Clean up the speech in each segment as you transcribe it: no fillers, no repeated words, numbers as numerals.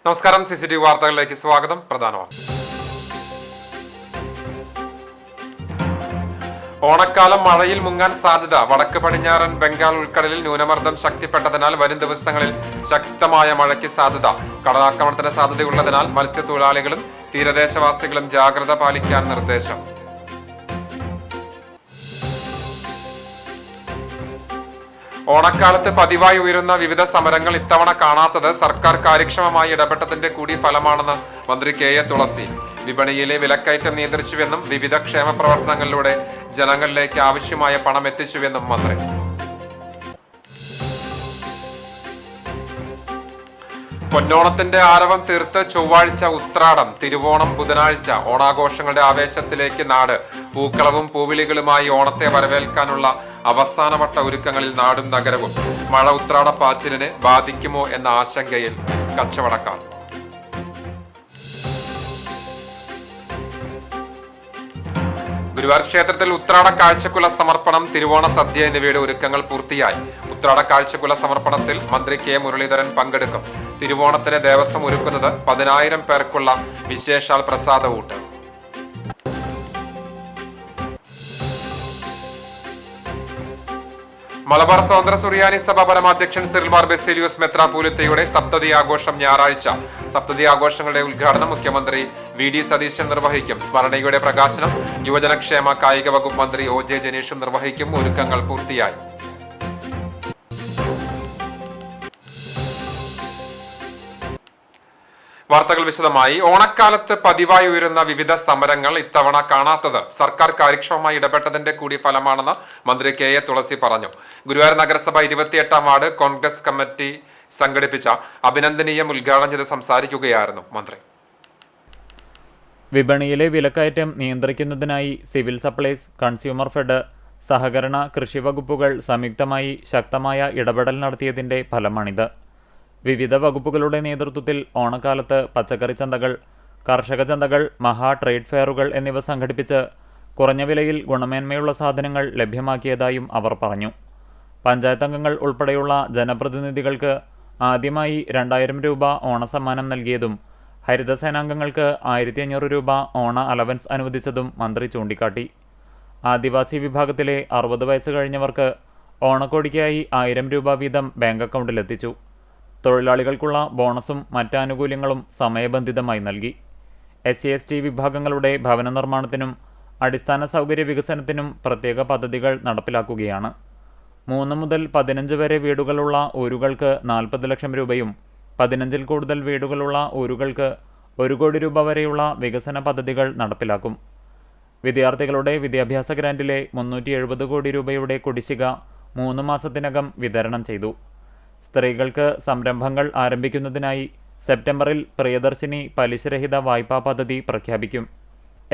നമസ്കാരം. CCTV വാർത്തകളിലേക്ക് സ്വാഗതം. പ്രധാന വാർത്ത. ഓണക്കാലം മഴയിൽ മുങ്ങാൻ സാധ്യത. വടക്ക് പടിഞ്ഞാറൻ ബംഗാൾ ഉൾക്കടലിൽ ന്യൂനമർദ്ദം ശക്തിപ്പെട്ടതിനാൽ വരും ദിവസങ്ങളിൽ ശക്തമായ മഴയ്ക്ക് സാധ്യത. കടലാക്രമണത്തിന് സാധ്യതയുള്ളതിനാൽ മത്സ്യത്തൊഴിലാളികളും തീരദേശവാസികളും ജാഗ്രത പാലിക്കാൻ നിർദ്ദേശം. ഓണക്കാലത്ത് പതിവായി ഉയരുന്ന വിവിധ സമരങ്ങൾ ഇത്തവണ കാണാത്തത് സർക്കാർ കാര്യക്ഷമമായി ഇടപെട്ടതിന്റെ കൂടി ഫലമാണെന്ന് മന്ത്രി KA തുളസി. വിപണിയിലെ വിലക്കയറ്റം നിയന്ത്രിച്ചുവെന്നും വിവിധ ക്ഷേമ പ്രവർത്തനങ്ങളിലൂടെ ജനങ്ങളിലേക്ക് ആവശ്യമായ പണം എത്തിച്ചുവെന്നും മന്ത്രി. പൊന്നോണത്തിന്റെ ആരവം തീർത്ത് ചൊവ്വാഴ്ച ഉത്രാടം, തിരുവോണം ബുധനാഴ്ച. ഓണാഘോഷങ്ങളുടെ ആവേശത്തിലേക്ക് നാട്. പൂക്കളവും പൂവിളികളുമായി ഓണത്തെ വരവേൽക്കാനുള്ള അവസാനവട്ട ഒരുക്കങ്ങളിൽ നാടും നഗരവും. മഴ ഉത്രാടപ്പാച്ചിലിനെ ബാധിക്കുമോ എന്ന ആശങ്കയിൽ കച്ചവടക്കാർ. ഗുരുവായൂർ ക്ഷേത്രത്തിൽ ഉത്രാട കാഴ്ചക്കുല സമർപ്പണം, തിരുവോണ സദ്യ എന്നിവയുടെ ഒരുക്കങ്ങൾ പൂർത്തിയായി. ഉത്രാട കാഴ്ചക്കുല സമർപ്പണത്തിൽ മന്ത്രി K മുരളീധരൻ പങ്കെടുക്കും. തിരുവോണത്തിന് ദേവസ്വം ഒരുക്കുന്നത് 10,000 പേർക്കുള്ള വിശേഷാൽ പ്രസാദ ഊട്ട്. മലബാർ സ്വതന്ത്ര സുറിയാനി സഭ പരമാധ്യക്ഷൻ സിറിൽ മാർ ബസേലിയോസ് മെത്രാപ്പോലീത്തയുടെ സപ്തതി ആഘോഷം ഞായറാഴ്ച. സപ്തതി ആഘോഷങ്ങളുടെ ഉദ്ഘാടനം മുഖ്യമന്ത്രി VD സതീശൻ നിർവഹിക്കും. സ്മരണയുടെ പ്രകാശനം യുവജനക്ഷേമ കായിക വകുപ്പ് മന്ത്രി OJ ജനീഷും നിർവഹിക്കും. ഒരുക്കങ്ങൾ പൂർത്തിയായി. വാർത്തകൾ വിശദമായി. ഓണക്കാലത്ത് പതിവായി ഉയരുന്ന വിവിധ സമരങ്ങൾ ഇത്തവണ കാണാത്തത് സർക്കാർ കാര്യക്ഷമമായി ഇടപെട്ടതിന്റെ കൂടി ഫലമാണെന്ന് മന്ത്രി KA തുളസി പറഞ്ഞു. ഗുരുവായൂർ നഗരസഭ 28-ാം വാർഡ് കോൺഗ്രസ് കമ്മിറ്റി സംഘടിപ്പിച്ച അഭിനന്ദനീയം ഉദ്ഘാടനം ചെയ്ത് സംസാരിക്കുകയായിരുന്നു മന്ത്രി. വിപണിയിലെ വിലക്കയറ്റം നിയന്ത്രിക്കുന്നതിനായി സിവിൽ സപ്ലൈസ്, കൺസ്യൂമർ ഫെഡ്, സഹകരണ കൃഷി വകുപ്പുകൾ സംയുക്തമായി ശക്തമായ ഇടപെടൽ നടത്തിയതിന്റെ ഫലമാണിത്. വിവിധ വകുപ്പുകളുടെ നേതൃത്വത്തിൽ ഓണക്കാലത്ത് പച്ചക്കറി ചന്തകൾ, കർഷക ചന്തകൾ, മഹാ ട്രേഡ് ഫെയറുകൾ എന്നിവ സംഘടിപ്പിച്ച് കുറഞ്ഞ വിലയിൽ ഗുണമേന്മയുള്ള സാധനങ്ങൾ ലഭ്യമാക്കിയതായും അവർ പറഞ്ഞു. പഞ്ചായത്ത് അംഗങ്ങൾ ഉൾപ്പെടെയുള്ള ജനപ്രതിനിധികൾക്ക് ആദ്യമായി 2,000 രൂപ ഓണസമ്മാനം നൽകിയതും ഹരിതസേനാംഗങ്ങൾക്ക് 1,500 രൂപ ഓണ അലവൻസ് അനുവദിച്ചതും മന്ത്രി ചൂണ്ടിക്കാട്ടി. ആദിവാസി വിഭാഗത്തിലെ 60 വയസ്സ് കഴിഞ്ഞവർക്ക് ഓണക്കോടിക്കായി 1000 രൂപ വീതം ബാങ്ക് അക്കൗണ്ടിലെത്തിച്ചു. തൊഴിലാളികൾക്കുള്ള ബോണസും മറ്റാനുകൂല്യങ്ങളും സമയബന്ധിതമായി നൽകി. SC/ST വിഭാഗങ്ങളുടെ ഭവന നിർമ്മാണത്തിനും അടിസ്ഥാന സൗകര്യ വികസനത്തിനും പ്രത്യേക പദ്ധതികൾ നടപ്പിലാക്കുകയാണ്. 3 മുതൽ 15 വരെ വീടുകളുള്ള ഊരുകൾക്ക് 40 ലക്ഷം രൂപയും 15-ൽ കൂടുതൽ വീടുകളുള്ള ഊരുകൾക്ക് 1 കോടി രൂപ വരെയുള്ള വികസന പദ്ധതികൾ നടപ്പിലാക്കും. വിദ്യാർത്ഥികളുടെ വിദ്യാഭ്യാസ ഗ്രാന്റിലെ 370 കോടി രൂപയുടെ കുടിശ്ശിക 3 മാസത്തിനകം വിതരണം ചെയ്തു. സ്ത്രീകൾക്ക് സംരംഭങ്ങൾ ആരംഭിക്കുന്നതിനായി സെപ്റ്റംബറിൽ പ്രിയദർശിനി പലിശരഹിത വായ്പാ പദ്ധതി പ്രഖ്യാപിക്കും.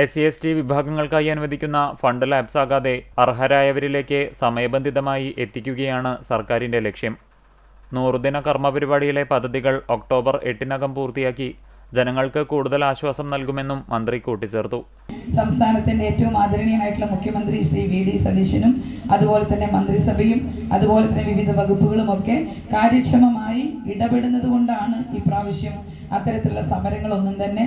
SC/ST വിഭാഗങ്ങൾക്കായി അനുവദിക്കുന്ന ഫണ്ട് ലാപ്സാകാതെ അർഹരായവരിലേക്ക് സമയബന്ധിതമായി എത്തിക്കുകയാണ് സർക്കാരിൻ്റെ ലക്ഷ്യം. 100 ദിന കർമ്മപരിപാടിയിലെ പദ്ധതികൾ ഒക്ടോബർ 8-നകം പൂർത്തിയാക്കി ജനങ്ങൾക്ക് കൂടുതൽ ആശ്വാസം നൽകുമെന്നും മന്ത്രി കൂട്ടിച്ചേർത്തു. സംസ്ഥാനത്തിന്റെ ഏറ്റവും ആദരണീയനായിട്ടുള്ള മുഖ്യമന്ത്രി ശ്രീ VD സതീശനും അതുപോലെ തന്നെ മന്ത്രിസഭയും അതുപോലെ തന്നെ വിവിധ വകുപ്പുകളും ഒക്കെ കാര്യക്ഷമമായി ഇടപെടുന്നത് കൊണ്ടാണ് ഇപ്രാവശ്യം അത്തരത്തിലുള്ള സമരങ്ങളൊന്നും തന്നെ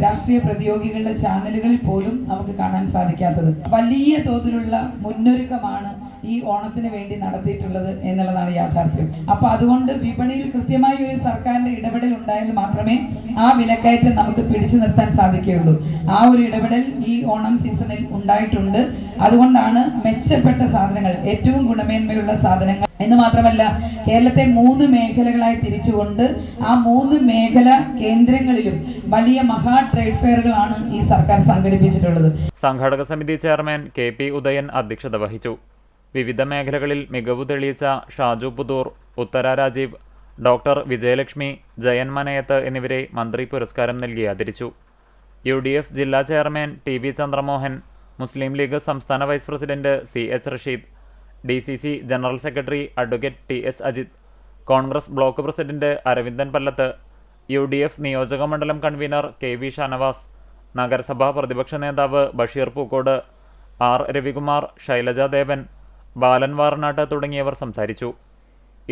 രാഷ്ട്രീയ പ്രതിയോഗികളുടെ ചാനലുകളിൽ പോലും നമുക്ക് കാണാൻ സാധിക്കാത്തത്. വലിയ തോതിലുള്ള മുന്നൊരുക്കമാണ് ഈ ഓണത്തിന് വേണ്ടി നടത്തിയിട്ടുള്ളത് എന്നുള്ളതാണ് യാഥാർത്ഥ്യം. അപ്പൊ അതുകൊണ്ട് വിപണിയിൽ കൃത്യമായ ഒരു സർക്കാരിന്റെ ഇടപെടൽ ഉണ്ടായാൽ മാത്രമേ ആ വിലക്കയറ്റം നമുക്ക് പിടിച്ചു നിർത്താൻ സാധിക്കുകയുള്ളൂ. ആ ഒരു ഇടപെടൽ ഈ ഓണം സീസണിൽ ഉണ്ടായിട്ടുണ്ട്. അതുകൊണ്ടാണ് മെച്ചപ്പെട്ട സാധനങ്ങൾ, ഏറ്റവും ഗുണമേന്മയുള്ള സാധനങ്ങൾ എന്ന് മാത്രമല്ല കേരളത്തെ 3 മേഖലകളായി തിരിച്ചുകൊണ്ട് ആ 3 മേഖല കേന്ദ്രങ്ങളിലും വലിയ മഹാ ട്രേഡ് ഫെയറുകളാണ് ഈ സർക്കാർ സംഘടിപ്പിച്ചിട്ടുള്ളത്. സംഘാടക സമിതി ചെയർമാൻ KP ഉദയൻ അധ്യക്ഷത വഹിച്ചു. വിവിധ മേഖലകളിൽ മികവ് തെളിയിച്ച ഷാജു പുതൂർ, ഉത്തര രാജീവ്, ഡോക്ടർ വിജയലക്ഷ്മി, ജയൻ മനയത്ത് എന്നിവരെ മന്ത്രി പുരസ്കാരം നൽകി ആദരിച്ചു. UDF ജില്ലാ ചെയർമാൻ TB ചന്ദ്രമോഹൻ, മുസ്ലിം ലീഗ് സംസ്ഥാന vice president CH Rasheed, DCC general secretary advocate TS Ajith, Congress block president Aravindan Pallath, UDF നിയോജക മണ്ഡലം കൺവീനർ KV ഷാനവാസ്, നഗരസഭാ പ്രതിപക്ഷ നേതാവ് ബഷീർ പൂക്കോട്, R രവികുമാർ, ശൈലജ ദേവൻ, ബാലൻ വാർനാട്ട് തുടങ്ങിയവർ സംസാരിച്ചു.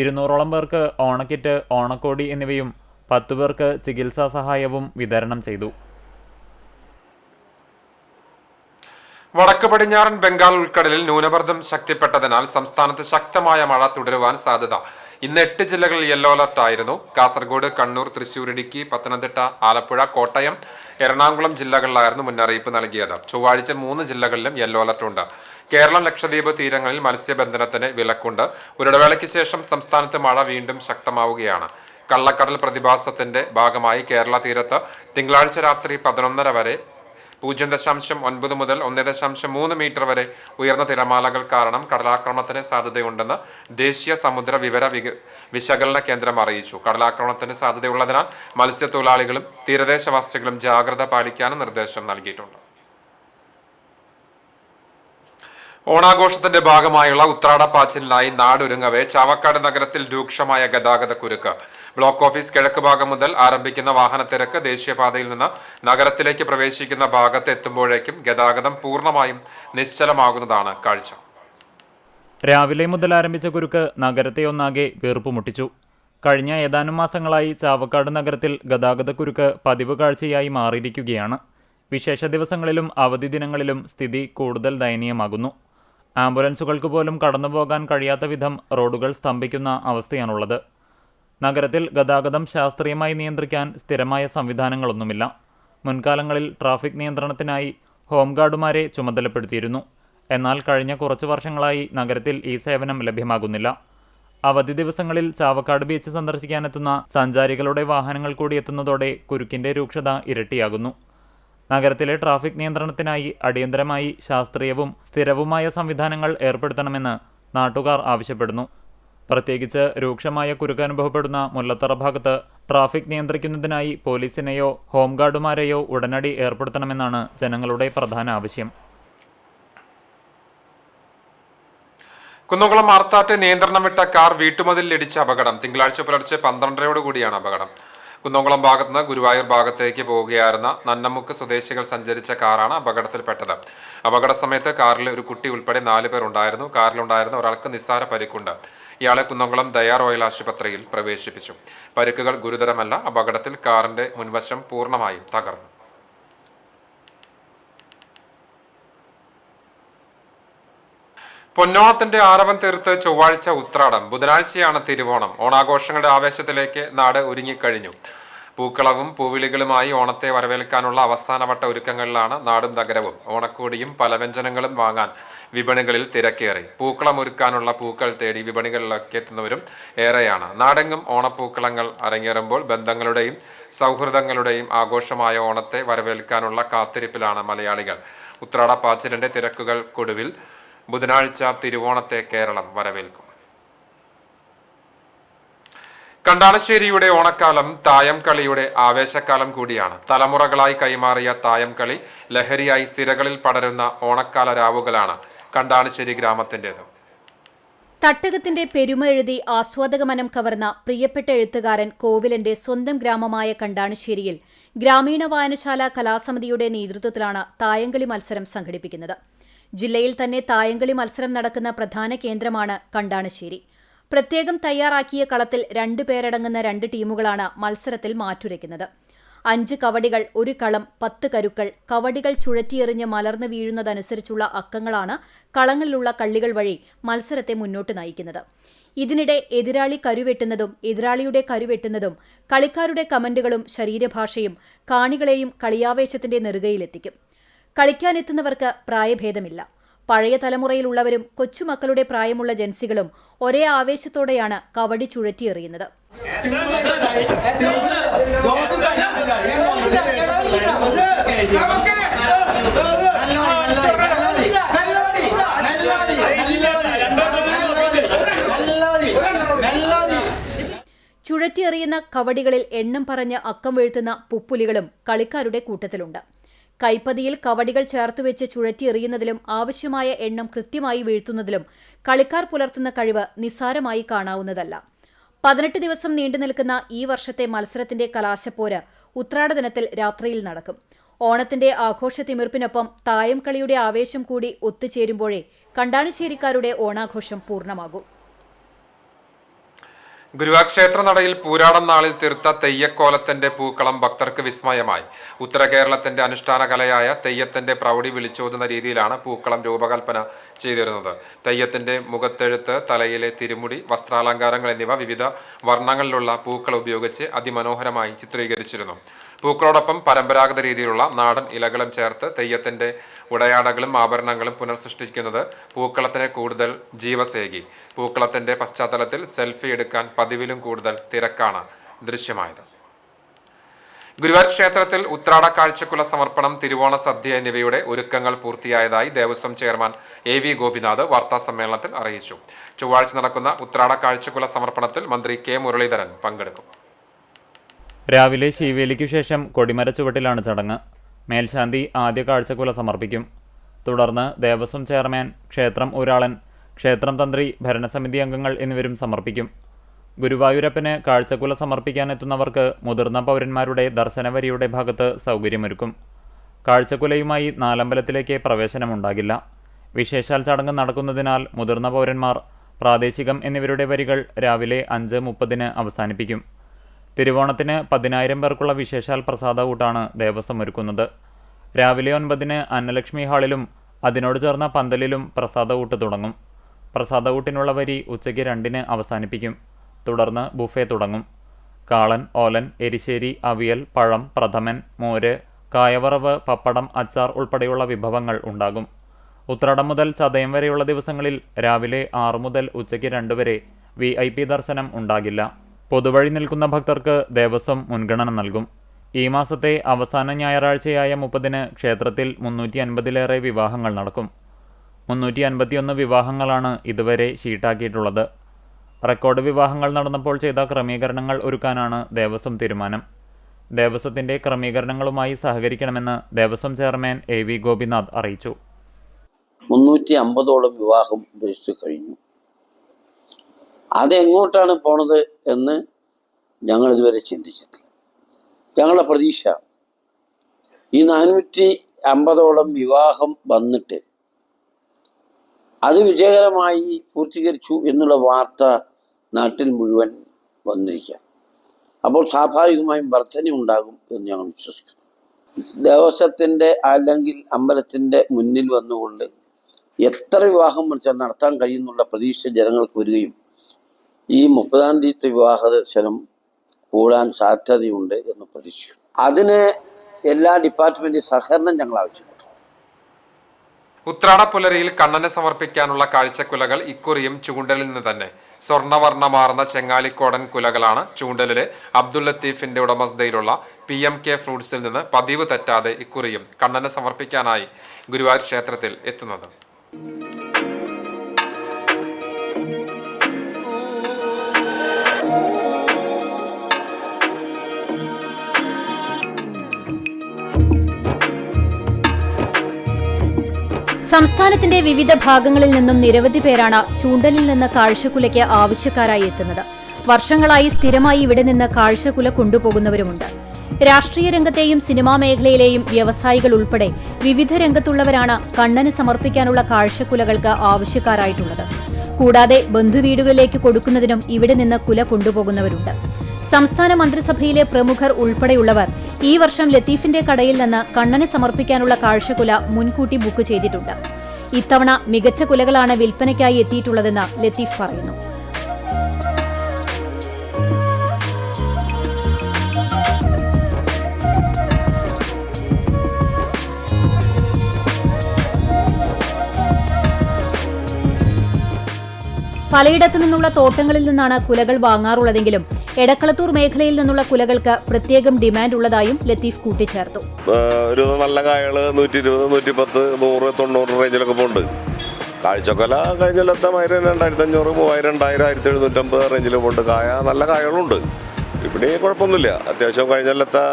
200ഓളം പേർക്ക് ഓണക്കിറ്റ്, ഓണക്കോടി എന്നിവയും 10 പേർക്ക് ചികിത്സാ സഹായവും വിതരണം ചെയ്തു. വടക്ക് പടിഞ്ഞാറൻ ബംഗാൾ ഉൾക്കടലിൽ ന്യൂനമർദ്ദം ശക്തിപ്പെട്ടതിനാൽ സംസ്ഥാനത്ത് ശക്തമായ മഴ തുടരുവാൻ സാധ്യത. ഇന്ന് 8 ജില്ലകളിൽ യെല്ലോ അലർട്ട് ആയിരുന്നു. കാസർഗോഡ്, കണ്ണൂർ, തൃശൂർ, ഇടുക്കി, പത്തനംതിട്ട, ആലപ്പുഴ, കോട്ടയം, എറണാകുളം ജില്ലകളിലായിരുന്നു മുന്നറിയിപ്പ് നൽകിയത്. ചൊവ്വാഴ്ച 3 ജില്ലകളിലും യെല്ലോ അലർട്ട് ഉണ്ട്. കേരളം, ലക്ഷദ്വീപ് തീരങ്ങളിൽ മത്സ്യബന്ധനത്തിന് വിലക്കുണ്ട്. ഒരിടവേളയ്ക്ക് ശേഷം സംസ്ഥാനത്ത് മഴ വീണ്ടും ശക്തമാവുകയാണ്. കള്ളക്കടൽ പ്രതിഭാസത്തിന്റെ ഭാഗമായി കേരള തീരത്ത് തിങ്കളാഴ്ച രാത്രി 11:30 വരെ 0.9 മുതൽ 1.3 മീറ്റർ വരെ ഉയർന്ന തിരമാലകൾ കാരണം കടലാക്രമണത്തിന് സാധ്യതയുണ്ടെന്ന് ദേശീയ സമുദ്ര വിവര വിശകലന കേന്ദ്രം അറിയിച്ചു. കടലാക്രമണത്തിന് സാധ്യതയുള്ളതിനാൽ മത്സ്യത്തൊഴിലാളികളും തീരദേശവാസികളും ജാഗ്രത പാലിക്കാനും നിർദ്ദേശം നൽകിയിട്ടുണ്ട്. ഓണാഘോഷത്തിന്റെ ഭാഗമായുള്ള ഉത്രാടപ്പാച്ചിലിനായി നാടൊരുങ്ങവേ ചാവക്കാട് നഗരത്തിൽ രൂക്ഷമായ ഗതാഗത കുരുക്ക്. ബ്ലോക്ക് ഓഫീസ് കിഴക്ക് ഭാഗം മുതൽ ആരംഭിക്കുന്ന വാഹനത്തിരക്ക് ദേശീയപാതയിൽ നിന്ന് നഗരത്തിലേക്ക് പ്രവേശിക്കുന്ന ഭാഗത്ത് എത്തുമ്പോഴേക്കും ഗതാഗതം പൂർണ്ണമായും നിശ്ചലമാകുന്നതാണ് കാഴ്ച. രാവിലെ മുതൽ ആരംഭിച്ച കുരുക്ക് നഗരത്തെ ഒന്നാകെ വീർപ്പുമുട്ടിച്ചു. കഴിഞ്ഞ ഏതാനും മാസങ്ങളായി ചാവക്കാട് നഗരത്തിൽ ഗതാഗത കുരുക്ക് പതിവ് കാഴ്ചയായി മാറിയിരിക്കുകയാണ്. വിശേഷ ദിവസങ്ങളിലും അവധി ദിനങ്ങളിലും സ്ഥിതി കൂടുതൽ ദയനീയമാകുന്നു. ആംബുലൻസുകൾക്ക് പോലും കടന്നുപോകാൻ കഴിയാത്ത വിധം റോഡുകൾ സ്തംഭിക്കുന്ന അവസ്ഥയാണുള്ളത്. നഗരത്തിൽ ഗതാഗതം ശാസ്ത്രീയമായി നിയന്ത്രിക്കാൻ സ്ഥിരമായ സംവിധാനങ്ങളൊന്നുമില്ല. മുൻകാലങ്ങളിൽ ട്രാഫിക് നിയന്ത്രണത്തിനായി ഹോംഗാർഡുമാരെ ചുമതലപ്പെടുത്തിയിരുന്നു. എന്നാൽ കഴിഞ്ഞ കുറച്ച് വർഷങ്ങളായി നഗരത്തിൽ ഈ സേവനം ലഭ്യമാകുന്നില്ല. അവധി ദിവസങ്ങളിൽ ചാവക്കാട് ബീച്ച് സന്ദർശിക്കാനെത്തുന്ന സഞ്ചാരികളുടെ വാഹനങ്ങൾ കൂടി എത്തുന്നതോടെ കുരുക്കിന്റെ രൂക്ഷത ഇരട്ടിയാകുന്നു. നഗരത്തിലെ ട്രാഫിക് നിയന്ത്രണത്തിനായി അടിയന്തരമായി ശാസ്ത്രീയവും സ്ഥിരവുമായ സംവിധാനങ്ങൾ ഏർപ്പെടുത്തണമെന്ന് നാട്ടുകാർ ആവശ്യപ്പെടുന്നു. പ്രത്യേകിച്ച് രൂക്ഷമായ കുരുക്ക് അനുഭവപ്പെടുന്ന മുല്ലത്തറ ഭാഗത്ത് ട്രാഫിക് നിയന്ത്രിക്കുന്നതിനായി പോലീസിനെയോ ഹോംഗാർഡുമാരെയോ ഉടനടി ഏർപ്പെടുത്തണമെന്നാണ് ജനങ്ങളുടെ പ്രധാന ആവശ്യം. കുന്നംകുളം മാർത്താറ്റ് നിയന്ത്രണം വിട്ട കാർ വീട്ടുമതിലിടിച്ച അപകടം. തിങ്കളാഴ്ച പുലർച്ചെ 12:30 അപകടം. കുന്നംകുളം ഭാഗത്തുനിന്ന് ഗുരുവായൂർ ഭാഗത്തേക്ക് പോവുകയായിരുന്ന നന്നമുക്ക് സ്വദേശികൾ സഞ്ചരിച്ച കാറാണ് അപകടത്തിൽപ്പെട്ടത്. അപകട സമയത്ത് കാറിൽ ഒരു കുട്ടി ഉൾപ്പെടെ 4 പേർ ഉണ്ടായിരുന്നു. കാറിലുണ്ടായിരുന്ന ഒരാൾക്ക് നിസ്സാര പരിക്കുണ്ട്. ഇയാളെ കുന്നംകുളം ദയാ റോയൽ ആശുപത്രിയിൽ പ്രവേശിപ്പിച്ചു. പരിക്കുകൾ ഗുരുതരമല്ല. അപകടത്തിൽ കാറിന്റെ മുൻവശം പൂർണ്ണമായും തകർന്നു. പൊന്നോണത്തിന്റെ ആരവം തീർത്ത് ചൊവ്വാഴ്ച ഉത്രാടം. ബുധനാഴ്ചയാണ് തിരുവോണം. ഓണാഘോഷങ്ങളുടെ ആവേശത്തിലേക്ക് നാട് ഒരുങ്ങിക്കഴിഞ്ഞു. പൂക്കളവും പൂവിളികളുമായി ഓണത്തെ വരവേൽക്കാനുള്ള അവസാനവട്ട ഒരുക്കങ്ങളിലാണ് നാടും നഗരവും. ഓണക്കോടിയും പലവ്യഞ്ജനങ്ങളും വാങ്ങാൻ വിപണികളിൽ തിരക്കേറി. പൂക്കളം ഒരുക്കാനുള്ള പൂക്കൾ തേടി വിപണികളിലൊക്കെ എത്തുന്നവരും ഏറെയാണ്. നാടെങ്ങും ഓണപ്പൂക്കളങ്ങൾ അരങ്ങേറുമ്പോൾ ബന്ധങ്ങളുടെയും സൗഹൃദങ്ങളുടെയും ആഘോഷമായ ഓണത്തെ വരവേൽക്കാനുള്ള കാത്തിരിപ്പിലാണ് മലയാളികൾ. ഉത്രാടപ്പാച്ചിലിന്റെ തിരക്കുകൾക്കൊടുവിൽ ബുധനാഴ്ച തിരുവോണത്തെ കേരളം വരവേൽക്കും. കണ്ടാണശ്ശേരിയുടെ ഓണക്കാലം തായം കളിയുടെ ആവേശക്കാലം കൂടിയാണ്. തലമുറകളായി കൈമാറിയ തായം കളി ലഹരിയായി സിരകളിൽ പടരുന്ന ഓണക്കാല രാവുകളാണ് കണ്ടാണശ്ശേരി ഗ്രാമത്തിൻ്റെത്. തട്ടകത്തിന്റെ പെരുമ എഴുതി ആസ്വാദകമനം കവർന്ന പ്രിയപ്പെട്ട എഴുത്തുകാരൻ കോവിലന്റെ സ്വന്തം ഗ്രാമമായ കണ്ടാണശ്ശേരിയിൽ ഗ്രാമീണ വായനശാല കലാസമിതിയുടെ നേതൃത്വത്തിലാണ് തായംകളി മത്സരം സംഘടിപ്പിക്കുന്നത്. ജില്ലയിൽ തന്നെ തായംകളി മത്സരം നടക്കുന്ന പ്രധാന കേന്ദ്രമാണ് കണ്ടാണശ്ശേരി. പ്രത്യേകം തയ്യാറാക്കിയ കളത്തിൽ 2 പേരടങ്ങുന്ന 2 ടീമുകളാണ് മത്സരത്തിൽ മാറ്റുരയ്ക്കുന്നത്. 5 കവടികൾ, 1 കളം, 10 കരുക്കൾ. കവടികൾ ചുഴറ്റിയെറിഞ്ഞ് മലർന്നു വീഴുന്നതനുസരിച്ചുള്ള അക്കങ്ങളാണ് കളങ്ങളിലുള്ള കള്ളികൾ വഴി മത്സരത്തെ മുന്നോട്ട് നയിക്കുന്നത്. ഇതിനിടെ എതിരാളി കരുവെട്ടുന്നതും എതിരാളിയുടെ കരുവെട്ടുന്നതും കളിക്കാരുടെ കമന്റുകളും ശരീരഭാഷയും കാണികളെയും കളിയാവേശത്തിന്റെ നെറുകയിലെത്തിക്കും. കളിക്കാനെത്തുന്നവർക്ക് പ്രായഭേദമില്ല. പഴയ തലമുറയിലുള്ളവരും കൊച്ചുമക്കളുടെ പ്രായമുള്ള ജൻസികളും ഒരേ ആവേശത്തോടെയാണ് കവടി ചുഴറ്റിയെറിയുന്നത്. ചുഴറ്റിയെറിയുന്ന കവടികളിൽ എണ്ണം പറഞ്ഞ് അക്കം വീഴ്ത്തുന്ന പുപ്പുലികളും കളിക്കാരുടെ കൂട്ടത്തിലുണ്ട്. കൈപ്പതിയിൽ കവടികൾ ചേർത്തുവെച്ച് ചുഴറ്റിയെറിയുന്നതിലും ആവശ്യമായ എണ്ണം കൃത്യമായി വീഴ്ത്തുന്നതിലും കളിക്കാർ പുലർത്തുന്ന കഴിവ് നിസ്സാരമായി കാണാവുന്നതല്ല. 18 ദിവസം നീണ്ടുനിൽക്കുന്ന ഈ വർഷത്തെ മത്സരത്തിന്റെ കലാശപ്പോര് ഉത്രാടദിനത്തിൽ രാത്രിയിൽ നടക്കും. ഓണത്തിന്റെ ആഘോഷത്തിമിർപ്പിനൊപ്പം തായം കളിയുടെ ആവേശം കൂടി ഒത്തുചേരുമ്പോഴേ കണ്ടാണശ്ശേരിക്കാരുടെ ഓണാഘോഷം പൂർണ്ണമാകും. ഗുരുവായൂർ ക്ഷേത്ര നടയിൽ പൂരാടം നാളിൽ തീർത്ത തെയ്യക്കോലത്തിന്റെ പൂക്കളം ഭക്തർക്ക് വിസ്മയമായി. ഉത്തര കേരളത്തിന്റെ അനുഷ്ഠാന കലയായ തെയ്യത്തിന്റെ പ്രൗഢി വിളിച്ചോതുന്ന രീതിയിലാണ് പൂക്കളം രൂപകൽപ്പന ചെയ്തിരുന്നത്. തെയ്യത്തിന്റെ മുഖത്തെഴുത്ത്, തലയിലെ തിരുമുടി, വസ്ത്രാലങ്കാരങ്ങൾ എന്നിവ വിവിധ വർണ്ണങ്ങളിലുള്ള പൂക്കൾ ഉപയോഗിച്ച് അതിമനോഹരമായി ചിത്രീകരിച്ചിരുന്നു. പൂക്കളോടൊപ്പം പരമ്പരാഗത രീതിയിലുള്ള നാടൻ ഇലകളും ചേർത്ത് തെയ്യത്തിന്റെ ഉടയാടകളും ആഭരണങ്ങളും പുനർസൃഷ്ടിക്കുന്നത് പൂക്കളത്തിന് കൂടുതൽ ജീവസേകി. പൂക്കളത്തിന്റെ പശ്ചാത്തലത്തിൽ സെൽഫി എടുക്കാൻ പതിവിലും കൂടുതൽ തിരക്കാണ് ദൃശ്യമായത്. ഗുരുവായൂർ ക്ഷേത്രത്തിൽ ഉത്രാട കാഴ്ചക്കുല സമർപ്പണം, തിരുവോണ സദ്യ എന്നിവയുടെ ഒരുക്കങ്ങൾ പൂർത്തിയായതായി ദേവസ്വം ചെയർമാൻ AV ഗോപിനാഥ് വാർത്താസമ്മേളനത്തിൽ അറിയിച്ചു. ചൊവ്വാഴ്ച നടക്കുന്ന ഉത്രാട കാഴ്ചക്കുല സമർപ്പണത്തിൽ മന്ത്രി K മുരളീധരൻ പങ്കെടുക്കും. രാവിലെ ശീവേലിക്കു ശേഷം കൊടിമര ചുവട്ടിലാണ് ചടങ്ങ്. മേൽശാന്തി ആദ്യ കാഴ്ചക്കുല സമർപ്പിക്കും. തുടർന്ന് ദേവസ്വം ചെയർമാൻ, ക്ഷേത്രം ഊരാളൻ, ക്ഷേത്രം തന്ത്രി, ഭരണസമിതി അംഗങ്ങൾ എന്നിവരും സമർപ്പിക്കും. ഗുരുവായൂരപ്പന് കാഴ്ചക്കുല സമർപ്പിക്കാനെത്തുന്നവർക്ക് മുതിർന്ന പൗരന്മാരുടെ ദർശനവരിയുടെ ഭാഗത്ത് സൗകര്യമൊരുക്കും. കാഴ്ചക്കുലയുമായി നാലമ്പലത്തിലേക്ക് പ്രവേശനമുണ്ടാകില്ല. വിശേഷാൽ ചടങ്ങ് നടക്കുന്നതിനാൽ മുതിർന്ന പൗരന്മാർ, പ്രാദേശികം എന്നിവരുടെ വരികൾ രാവിലെ 5:30 അവസാനിപ്പിക്കും. തിരുവോണത്തിന് 10,000 പേർക്കുള്ള വിശേഷാൽ പ്രസാദകൂട്ടാണ് ദേവസ്വം ഒരുക്കുന്നത്. രാവിലെ 9 അന്നലക്ഷ്മി ഹാളിലും അതിനോട് ചേർന്ന പന്തലിലും പ്രസാദകൂട്ട് തുടങ്ങും. പ്രസാദകൂട്ടിനുള്ള വരി ഉച്ചയ്ക്ക് 2 അവസാനിപ്പിക്കും. തുടർന്ന് ബുഫേ തുടങ്ങും. കാളൻ, ഓലൻ, എരിശ്ശേരി, അവിയൽ, പഴം, പ്രഥമൻ, മോര്, കായവറവ്, പപ്പടം, അച്ചാർ ഉൾപ്പെടെയുള്ള വിഭവങ്ങൾ ഉണ്ടാകും. ഉത്രാടം മുതൽ ചതയം വരെയുള്ള ദിവസങ്ങളിൽ രാവിലെ 6 മുതൽ ഉച്ചയ്ക്ക് 2 വരെ VIP ദർശനം ഉണ്ടാകില്ല. പൊതുവഴി നിൽക്കുന്ന ഭക്തർക്ക് ദേവസ്വം മുൻഗണന നൽകും. ഈ മാസത്തെ അവസാന ഞായറാഴ്ചയായ 30 ക്ഷേത്രത്തിൽ 350-ലേറെ വിവാഹങ്ങൾ നടക്കും. 351 വിവാഹങ്ങളാണ് ഇതുവരെ ഷീട്ടാക്കിയിട്ടുള്ളത്. റെക്കോർഡ് വിവാഹങ്ങൾ നടന്നപ്പോൾ ചെയ്ത ക്രമീകരണങ്ങൾ ഒരുക്കാനാണ് ദേവസ്വം തീരുമാനം. ദേവസ്വത്തിന്റെ ക്രമീകരണങ്ങളുമായി സഹകരിക്കണമെന്ന് ദേവസ്വം ചെയർമാൻ AV ഗോപിനാഥ് അറിയിച്ചു. 350ഓളം വിവാഹം ഉപേക്ഷിച്ചു കഴിഞ്ഞു. അതെങ്ങോട്ടാണ് പോണത് എന്ന് ഞങ്ങൾ ഇതുവരെ ചിന്തിച്ചിട്ടില്ല. ഞങ്ങളുടെ പ്രതീക്ഷ ഈ 450ഓളം വിവാഹം വന്നിട്ട് അത് വിജയകരമായി പൂർത്തീകരിച്ചു എന്നുള്ള വാർത്ത നാട്ടിൽ മുഴുവൻ വന്നിരിക്കുക. അപ്പോൾ സ്വാഭാവികമായും വർധന ഉണ്ടാകും എന്ന് ഞങ്ങൾ വിശ്വസിക്കുന്നു. ദേവസ്വത്തിൻ്റെ അല്ലെങ്കിൽ അമ്പലത്തിൻ്റെ മുന്നിൽ വന്നുകൊണ്ട് എത്ര വിവാഹം നടത്താൻ കഴിയുന്നുള്ള പ്രതീക്ഷ ജനങ്ങൾക്ക് വരികയും ഈ 30-ാം തീയതി വിവാഹ ദർശനം കൂടാൻ സാധ്യതയുണ്ട് എന്ന് പ്രതീക്ഷിക്കുന്നു. അതിന് എല്ലാ ഡിപ്പാർട്ട്മെന്റ് സഹകരണം ഞങ്ങൾ ആവശ്യപ്പെട്ടു. ഉത്രാട പുലരിയിൽ കണ്ണന് സമർപ്പിക്കാനുള്ള കാഴ്ചക്കുലകൾ ഇക്കുറിയും ചൂണ്ടലിൽ നിന്ന് തന്നെ. സ്വർണ്ണവർണ്ണമാർന്ന ചെങ്ങാലിക്കോടൻ കുലകളാണ് ചൂണ്ടലിലെ അബ്ദുൽ ലത്തീഫിന്റെ ഉടമസ്ഥതയിലുള്ള PMK ഫ്രൂട്ട്സിൽ നിന്ന് പതിവ് തെറ്റാതെ ഇക്കുറിയും കണ്ണന് സമർപ്പിക്കാനായി ഗുരുവായൂർ ക്ഷേത്രത്തിൽ എത്തുന്നത്. സംസ്ഥാനത്തിന്റെ വിവിധ ഭാഗങ്ങളിൽ നിന്നും നിരവധി പേരാണ് ചൂണ്ടലിൽ നിന്ന് കാഴ്ചക്കുലയ്ക്ക് ആവശ്യക്കാരായി എത്തുന്നത്. വർഷങ്ങളായി സ്ഥിരമായി ഇവിടെ നിന്ന് കാഴ്ചക്കുല കൊണ്ടുപോകുന്നവരുമുണ്ട്. രാഷ്ട്രീയ രംഗത്തെയും സിനിമാ മേഖലയിലെയും വ്യവസായികൾ ഉൾപ്പെടെ വിവിധ രംഗത്തുള്ളവരാണ് കണ്ണന് സമർപ്പിക്കാനുള്ള കാഴ്ചക്കുലകൾക്ക് ആവശ്യക്കാരായിട്ടുള്ളത്. കൂടാതെ ബന്ധുവീടുകളിലേക്ക് കൊടുക്കുന്നതിനും ഇവിടെ നിന്ന് കുല കൊണ്ടുപോകുന്നവരുണ്ട്. സംസ്ഥാന മന്ത്രിസഭയിലെ പ്രമുഖർ ഉൾപ്പെടെയുള്ളവർ ഈ വർഷം ലത്തീഫിന്റെ കടയിൽ നിന്ന് കണ്ണന് സമർപ്പിക്കാനുള്ള കാഴ്ചക്കുല മുൻകൂട്ടി ബുക്ക് ചെയ്തിട്ടുണ്ട്. ഇത്തവണ മികച്ച കുലകളാണ് വിൽപ്പനയ്ക്കായി എത്തിയിട്ടുള്ളതെന്ന് ലത്തീഫ് പറയുന്നു. പലയിടത്തു നിന്നുള്ള തോട്ടങ്ങളിൽ നിന്നാണ് കുലകൾ വാങ്ങാറുള്ളതെങ്കിലും എടക്കളത്തൂർ മേഖലയിൽ നിന്നുള്ള കുലകൾക്ക് പ്രത്യേകം ഡിമാൻഡ് ഉള്ളതായും ലത്തീഫ് കൂട്ടിച്ചേർത്തു. ഒരു നല്ല കായകള് 120, 110, 100, 90 റേഞ്ചിലൊക്കെ പോകുന്നുണ്ട്. കാഴ്ചക്കൊല കഴിഞ്ഞ കൊല്ലത്തെ 2500, 3000, 2000, 1750 റേഞ്ചിൽ പോകുന്നുണ്ട്. നല്ല കായകളുണ്ട്. ഇവിടെ കുഴപ്പമൊന്നുമില്ല. അത്യാവശ്യം കഴിഞ്ഞ കൊല്ലത്തെ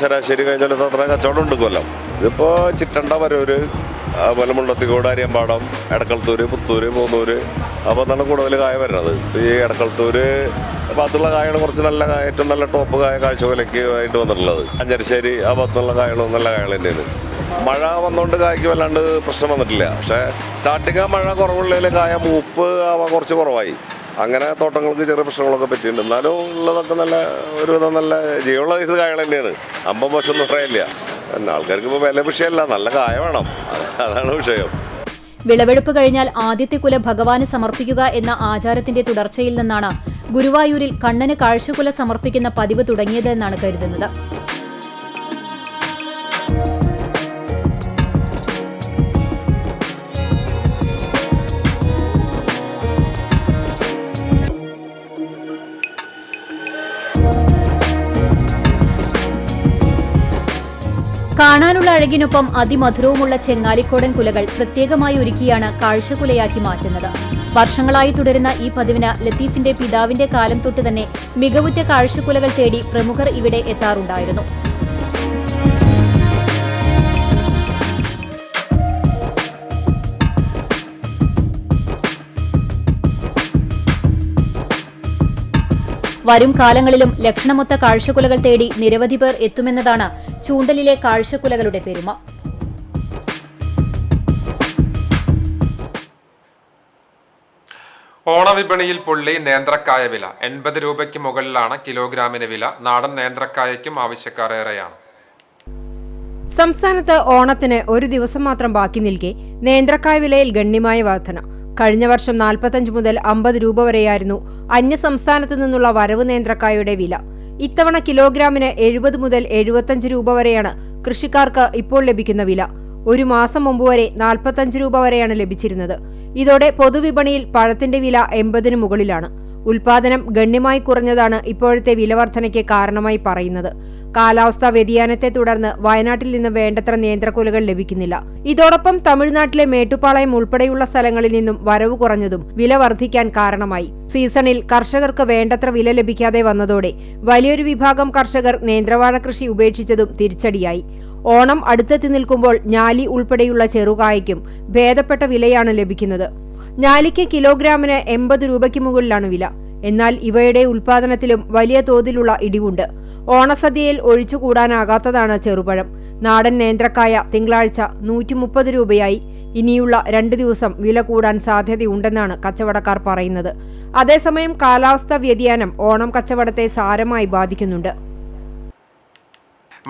ശരാശരി കഴിഞ്ഞ കൊല്ലത്തെ അത്ര കച്ചവടം ഉണ്ട് കൊല്ലം. ഇതിപ്പോൾ ചിറ്റണ്ട, വരൂര്, അതുപോലെ മുണ്ടത്തിക്കോട്, അരിയമ്പാടം, എടക്കളത്തൂര്, പുത്തൂര്, മൂന്നൂര്, അപ്പോൾ അതാണ് കൂടുതൽ കായ വരുന്നത്. ഈ എടക്കളത്തൂര് ഭാഗത്തുള്ള കായകൾ കുറച്ച് നല്ല കായ, ഏറ്റവും നല്ല ടോപ്പ് കായ കാഴ്ചക്കൊലയ്ക്ക് ആയിട്ട് വന്നിട്ടുള്ളത്. അഞ്ചരശ്ശേരി ആ ഭാഗത്തുള്ള കായകളും നല്ല കായകൾ തന്നെയാണ്. മഴ വന്നുകൊണ്ട് കായ്ക്ക് വല്ലാണ്ട് പ്രശ്നം വന്നിട്ടില്ല. പക്ഷേ സ്റ്റാർട്ടിങ് മഴ കുറവുള്ളതിൽ കായ മൂപ്പ് കുറച്ച് കുറവായി. അങ്ങനെ തോട്ടങ്ങൾക്ക് ചെറിയ പ്രശ്നങ്ങളൊക്കെ പറ്റിയിട്ടുണ്ട്. എന്നാലും ഉള്ളതൊക്കെ നല്ല ഒരുവിധം നല്ല ജീവനുള്ള സൈസ് കായകൾ തന്നെയാണ്. അമ്പം മോശമൊന്നും പറയില്ല. പിന്നെ ആൾക്കാർക്ക് ഇപ്പോൾ വില വിഷയമല്ല, നല്ല കായ വേണം, അതാണ് വിഷയം. വിളവെടുപ്പ് കഴിഞ്ഞാൽ ആദ്യത്തെ കുല ഭഗവാന് സമർപ്പിക്കുക എന്ന ആചാരത്തിന്റെ തുടർച്ചയിൽ നിന്നാണ് ഗുരുവായൂരിൽ കണ്ണന് കാഴ്ചക്കുല സമർപ്പിക്കുന്ന പതിവ് തുടങ്ങിയതെന്നാണ് കരുതുന്നത്. കാണാനുള്ള അഴകിനൊപ്പം അതിമധുരവുമുള്ള ചെങ്ങാലിക്കോടൻ കുലകൾ പ്രത്യേകമായി ഒരുക്കിയാണ് കാഴ്ചക്കുലയാക്കി മാറ്റുന്നത്. വർഷങ്ങളായി തുടരുന്ന ഈ പതിവിന് ലത്തീഫിന്റെ പിതാവിന്റെ കാലം തൊട്ട് തന്നെ മികവുറ്റ കാഴ്ചക്കുലകൾ തേടി പ്രമുഖർ ഇവിടെ എത്താറുണ്ടായിരുന്നു. വരും കാലങ്ങളിലും ലക്ഷണമൊത്ത കാഴ്ചക്കുലകൾ തേടി നിരവധി പേർ എത്തുമെന്നതാണ് ചൂണ്ടലിലെ കാഴ്ചക്കുലകളുടെ പെരുമ. ഓണവിപണിയിൽ പൊള്ളി നേന്ത്രക്കായ വില. 80 രൂപയ്ക്ക് മുകളിലാണ് കിലോഗ്രാമിന് വില. നാടൻ നേന്ത്രക്കായയ്ക്കും ആവശ്യക്കാർ ഏറെയാണ്. സംസ്ഥാനത്ത് ഓണത്തിന് ഒരു ദിവസം മാത്രം ബാക്കി നിൽക്കെ നേന്ത്രക്കായ വിലയിൽ ഗണ്യമായ വർധന. കഴിഞ്ഞ വർഷം 45 മുതൽ 50 രൂപ വരെയായിരുന്നു അന്യസംസ്ഥാനത്തു നിന്നുള്ള വരവ് നേന്ത്രക്കായയുടെ വില. ഇത്തവണ കിലോഗ്രാമിന് 70 മുതൽ 75 രൂപ വരെയാണ് കൃഷിക്കാർക്ക് ഇപ്പോൾ ലഭിക്കുന്ന വില. ഒരു മാസം മുമ്പ് വരെ 45 രൂപ വരെയാണ് ലഭിച്ചിരുന്നത്. ഇതോടെ പൊതുവിപണിയിൽ പഴത്തിന്റെ വില 80-ന് മുകളിലാണ്. ഉൽപാദനം ഗണ്യമായി കുറഞ്ഞതാണ് ഇപ്പോഴത്തെ വിലവർധനയ്ക്ക് കാരണമായി പറയുന്നത്. കാലാവസ്ഥാ വ്യതിയാനത്തെ തുടർന്ന് വയനാട്ടിൽ നിന്ന് വേണ്ടത്ര നേന്ത്രക്കുലകൾ ലഭിക്കുന്നില്ല. ഇതോടൊപ്പം തമിഴ്നാട്ടിലെ മേട്ടുപ്പാളയം ഉൾപ്പെടെയുള്ള സ്ഥലങ്ങളിൽ നിന്നും വരവ് കുറഞ്ഞതും വില വർദ്ധിക്കാൻ കാരണമായി. സീസണിൽ കർഷകർക്ക് വേണ്ടത്ര വില ലഭിക്കാതെ വന്നതോടെ വലിയൊരു വിഭാഗം കർഷകർ നേന്ത്രവാഴ കൃഷി ഉപേക്ഷിച്ചതും തിരിച്ചടിയായി. ഓണം അടുത്തെത്തി നിൽക്കുമ്പോൾ ഞാലി ഉൾപ്പെടെയുള്ള ചെറുകായ്ക്കും ഭേദപ്പെട്ട വിലയാണ് ലഭിക്കുന്നത്. ഞാലിക്ക് കിലോഗ്രാമിന് 80 രൂപയ്ക്ക് മുകളിലാണ് വില. എന്നാൽ ഇവയുടെ ഉൽപാദനത്തിലും വലിയ തോതിലുള്ള ഇടിവുണ്ട്. ഓണസദ്യയിൽ ഒഴിച്ചുകൂടാനാകാത്തതാണ് ചെറുപഴം. നാടൻ നേന്ത്രക്കായ തിങ്കളാഴ്ച 130 രൂപയായി. ഇനിയുള്ള 2 ദിവസം വില കൂടാൻ സാധ്യതയുണ്ടെന്നാണ് കച്ചവടക്കാർ പറയുന്നത്. അതേസമയം കാലാവസ്ഥാ വ്യതിയാനം ഓണം കച്ചവടത്തെ സാരമായി ബാധിക്കുന്നുണ്ട്.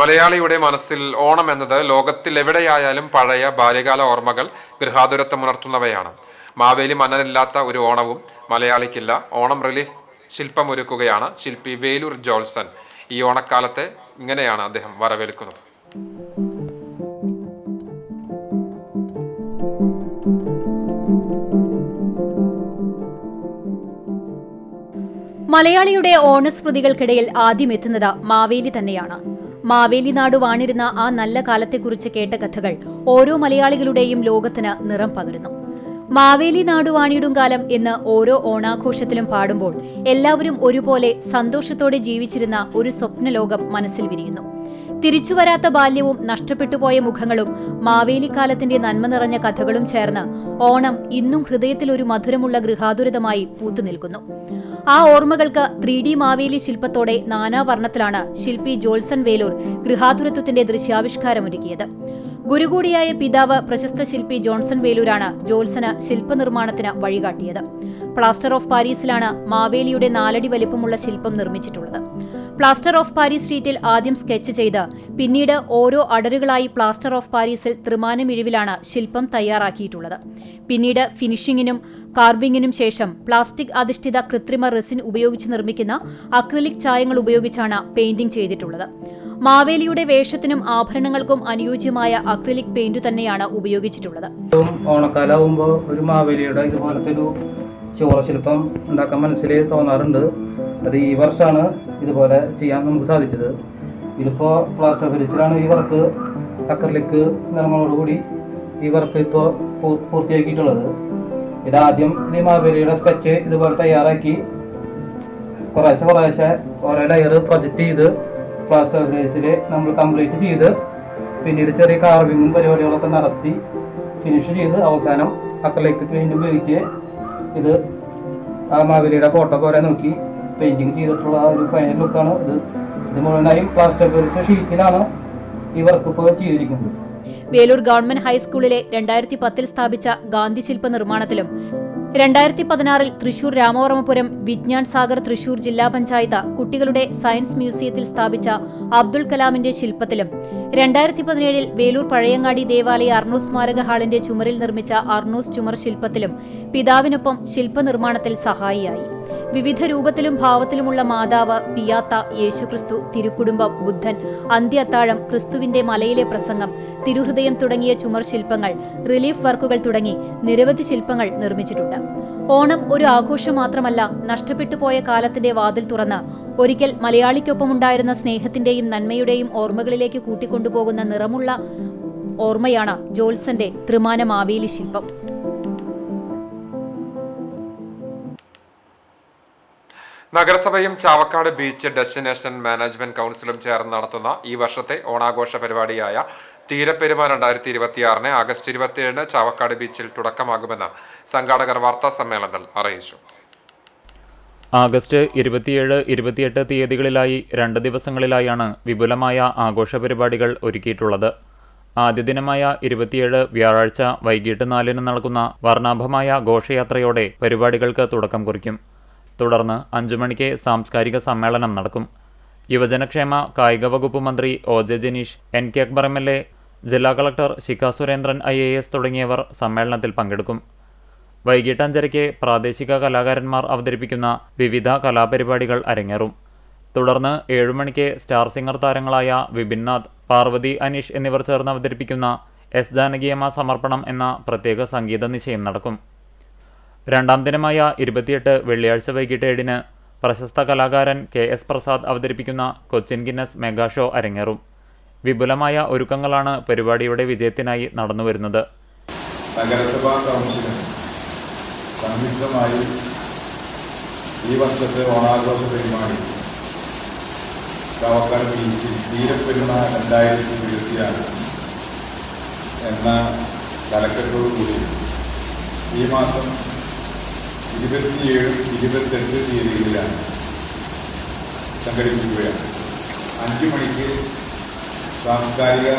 മലയാളിയുടെ മനസ്സിൽ ഓണം എന്നത് ലോകത്തിൽ എവിടെയായാലും പഴയ ബാല്യകാല ഓർമ്മകൾ ഗൃഹാതുരത്വമുണർത്തുന്നവയാണ്. മാവേലി മന്നനില്ലാത്ത ഒരു ഓണവും മലയാളിക്കില്ല. ഓണം റിലീഫ് ശില്പമൊരുക്കുകയാണ് ശില്പി വേലൂർ ജോൾസൺ. ഈ ഓണക്കാലത്തെ ഇങ്ങനെയാണ് അദ്ദേഹം വരവേൽക്കുന്നത്. മലയാളിയുടെ ഓണസ്മൃതികൾക്കിടയിൽ ആദ്യം എത്തുന്നത് മാവേലി തന്നെയാണ്. മാവേലി നാട് വാണിരുന്ന ആ നല്ല കാലത്തെക്കുറിച്ച് കേട്ട കഥകൾ ഓരോ മലയാളികളുടെയും ലോകത്തിന് നിറം പകരുന്നു. മാവേലി നാട് വാണിയിടും കാലം എന്ന് ഓരോ ഓണാഘോഷത്തിലും പാടുമ്പോൾ എല്ലാവരും ഒരുപോലെ സന്തോഷത്തോടെ ജീവിച്ചിരുന്ന ഒരു സ്വപ്നലോകം മനസ്സിൽ വിരിയുന്നു. തിരിച്ചുവരാത്ത ബാല്യവും നഷ്ടപ്പെട്ടുപോയ മുഖങ്ങളും മാവേലിക്കാലത്തിന്റെ നന്മ നിറഞ്ഞ കഥകളും ചേർന്ന് ഓണം ഇന്നും ഹൃദയത്തിൽ ഒരു മധുരമുള്ള ഗൃഹാതുരതമായി പൂത്തുനിൽക്കുന്നു. ആ ഓർമ്മകൾക്ക് 3D മാവേലി ശില്പത്തോടെ നാനാവർണ്ണത്തിലാണ് ശില്പി ജോൾസൺ വേലൂർ ഗൃഹാതുരത്വത്തിന്റെ ദൃശ്യാവിഷ്കാരമൊരുക്കിയത്. ഗുരുകൂടിയായ പിതാവ് പ്രശസ്ത ശില്പി ജോൺസൺ വേലൂരാണ് ജോൾസന് ശില്പനിർമ്മാണത്തിന് വഴികാട്ടിയത്. പ്ലാസ്റ്റർ ഓഫ് പാരീസിലാണ് മാവേലിയുടെ 4 അടി വലിപ്പമുള്ള ശില്പം നിർമ്മിച്ചിട്ടുള്ളത്. പ്ലാസ്റ്റർ ഓഫ് പാരീസ് ഷീറ്റിൽ ആദ്യം സ്കെച്ച് ചെയ്ത് പിന്നീട് ഓരോ അടരുകളായി പ്ലാസ്റ്റർ ഓഫ് പാരീസിൽ ത്രിമാനമിഴിവിലാണ് ശില്പം തയ്യാറാക്കിയിട്ടുള്ളത്. പിന്നീട് ഫിനിഷിംഗിനും കാർവിംഗിനും ശേഷം പ്ലാസ്റ്റിക് അധിഷ്ഠിത കൃത്രിമ റെസിൻ ഉപയോഗിച്ച് നിർമ്മിക്കുന്ന അക്രിലിക് ചായങ്ങൾ ഉപയോഗിച്ചാണ് പെയിന്റിംഗ് ചെയ്തിട്ടുള്ളത്. മാവേലിയുടെ വേഷത്തിനും ആഭരണങ്ങൾക്കും അനുയോജ്യമായ അക്രിലിക് പെയിന്റ് തന്നെയാണ് ഉപയോഗിച്ചിട്ടുള്ളത്. ഓണക്കാലാവുമ്പോൾ ഒരു മാവേലിയുടെ ഇതുപോലത്തെ ഒരു ശില്പം ഉണ്ടാക്കാൻ മനസ്സിൽ തോന്നാറുണ്ട്. അത് ഈ വർഷമാണ് ഇതുപോലെ ചെയ്യാൻ നമുക്ക് സാധിച്ചത്. ഇതിപ്പോ പ്ലാസ്റ്റർ പാരീസിലാണ് ഈ വർക്ക് അക്രിലിക് നിറങ്ങളോടുകൂടി ഈ വർക്ക് ഇപ്പോൾ പൂർത്തിയാക്കിയിട്ടുള്ളത്. ഇതാദ്യം ഈ മാവേലിയുടെ സ്കെച്ച് ഇതുപോലെ തയ്യാറാക്കി കുറേശ്ശെ ഓരോ ലെയർ പ്രൊജക്റ്റ് ചെയ്ത് പ്ലാസ്റ്റർ പാരീസിൽ നമ്മൾ കംപ്ലീറ്റ് ചെയ്ത് പിന്നീട് ചെറിയ കാർവിങ്ങും പരിപാടികളൊക്കെ നടത്തി ഫിനിഷ് ചെയ്ത് അവസാനം അക്രിലിക് പെയിന്റ് ഉപയോഗിച്ച് ഇത് ആ മാവേലിയുടെ ഫോട്ടോ പോലെ നോക്കി പെയിന്റിങ് ചെയ്തിട്ടുള്ള ഒരു ഫൈനൽ ലുക്കാണ് ഇത്. ഇത് മുഴുവനായും പ്ലാസ്റ്റർ പാരീസ് ഷീറ്റിലാണ് ഈ വർക്ക് ഇപ്പോൾ ചെയ്തിരിക്കുന്നത്. വേലൂർ ഗവൺമെന്റ് ഹൈസ്കൂളിലെ 2010 സ്ഥാപിച്ച ഗാന്ധി ശില്പ നിർമ്മാണത്തിലും 2016 തൃശൂർ രാമവർമ്മപുരം വിജ്ഞാൻ സാഗർ തൃശൂർ ജില്ലാ പഞ്ചായത്ത് കുട്ടികളുടെ സയൻസ് മ്യൂസിയത്തിൽ സ്ഥാപിച്ച അബ്ദുൾ കലാമിന്റെ ശില്പത്തിലും 2017 വേലൂർ പഴയങ്ങാടി ദേവാലയ അർണൂസ് സ്മാരക ഹാളിന്റെ ചുമരിൽ നിർമ്മിച്ച അർണൂസ് ചുമർ ശില്പത്തിലും പിതാവിനൊപ്പം ശില്പനിർമ്മാണത്തിൽ സഹായിയായി. വിവിധ രൂപത്തിലും ഭാവത്തിലുമുള്ള മാതാവ്, പിയാത്ത, യേശുക്രിസ്തു, തിരുക്കുടുംബം, ബുദ്ധൻ, അന്ത്യ-അത്താഴം, ക്രിസ്തുവിന്റെ മലയിലെ പ്രസംഗം, തിരുഹൃദയം തുടങ്ങിയ ചുമർ ശില്പങ്ങൾ, റിലീഫ് വർക്കുകൾ തുടങ്ങി നിരവധി ശില്പങ്ങൾ നിർമ്മിച്ചിട്ടുണ്ട്. ഓണം ഒരു ആഘോഷം മാത്രമല്ല, നഷ്ടപ്പെട്ടുപോയ കാലത്തിന്റെ വാതിൽ തുറന്ന് ഒരിക്കൽ മലയാളിക്കൊപ്പമുണ്ടായിരുന്ന സ്നേഹത്തിന്റെയും നന്മയുടെയും ഓർമ്മകളിലേക്ക് കൂട്ടിക്കൊണ്ടുപോകുന്ന നിറമുള്ള ഓർമ്മയാണ് ജോത്സന്റെ ത്രിമാന മാവേലി ശില്പം. നഗരസഭയും ചാവക്കാട് ബീച്ച് ഡെസ്റ്റിനേഷൻ മാനേജ്മെന്റ് കൗൺസിലും ചേർന്ന് നടത്തുന്ന ഈ വർഷത്തെ ഓണാഘോഷ പരിപാടിയായ തീരപ്പെരുമ 2026 ആഗസ്റ്റ് 27 ചാവക്കാട് ബീച്ചിൽ തുടക്കമാകുമെന്ന് സംഘാടകർ വാർത്താ സമ്മേളനത്തിൽ അറിയിച്ചു. ആഗസ്റ്റ് 27, 28 തീയതികളിലായി 2 ദിവസങ്ങളിലായാണ് വിപുലമായ ആഘോഷ പരിപാടികൾ ഒരുക്കിയിട്ടുള്ളത്. ആദ്യ ദിനമായ 27 വ്യാഴാഴ്ച വൈകിട്ട് 4 നടക്കുന്ന വർണ്ണാഭമായ ഘോഷയാത്രയോടെ പരിപാടികൾക്ക് തുടക്കം കുറിക്കും. തുടർന്ന് 5 മണിക്ക് സാംസ്കാരിക സമ്മേളനം നടക്കും. യുവജനക്ഷേമ കായിക വകുപ്പ് മന്ത്രി OJ Janeesh, NK Akbar MLA, ജില്ലാ കളക്ടർ ശിഖ സുരേന്ദ്രൻ IAS തുടങ്ങിയവർ സമ്മേളനത്തിൽ പങ്കെടുക്കും. വൈകിട്ട് 5:30 പ്രാദേശിക കലാകാരന്മാർ അവതരിപ്പിക്കുന്ന വിവിധ കലാപരിപാടികൾ അരങ്ങേറും. തുടർന്ന് 7 മണിക്ക് സ്റ്റാർ സിംഗർ താരങ്ങളായ വിപിൻനാഥ്, പാർവതി അനീഷ് എന്നിവർ ചേർന്ന് അവതരിപ്പിക്കുന്ന S ജാനകിയമ്മ സമർപ്പണം എന്ന പ്രത്യേക സംഗീത നിശയം നടക്കും. രണ്ടാം ദിനമായ 28 വെള്ളിയാഴ്ച വൈകിട്ട് 7 പ്രശസ്ത കലാകാരൻ KS പ്രസാദ് അവതരിപ്പിക്കുന്ന കൊച്ചിൻ ഗിന്നസ് മെഗാ ഷോ അരങ്ങേറും. വിപുലമായ ഒരുക്കങ്ങളാണ് പരിപാടിയുടെ വിജയത്തിനായി നടന്നുവരുന്നത്. നഗരസഭാ കൗൺസിലും സംയുക്തമായി ഈ വർഷത്തെ ഓണാഘോഷ പരിപാടി ചാവക്കാട് ബീച്ചിൽ തീരപ്പെരുമ 2026 എന്ന തലക്കെട്ടോടുകൂടി ഈ മാസം 27, 28 തീയതികളിലാണ് സംഘടിപ്പിക്കുകയാണ്. 5 മണിക്ക് സാംസ്കാരിക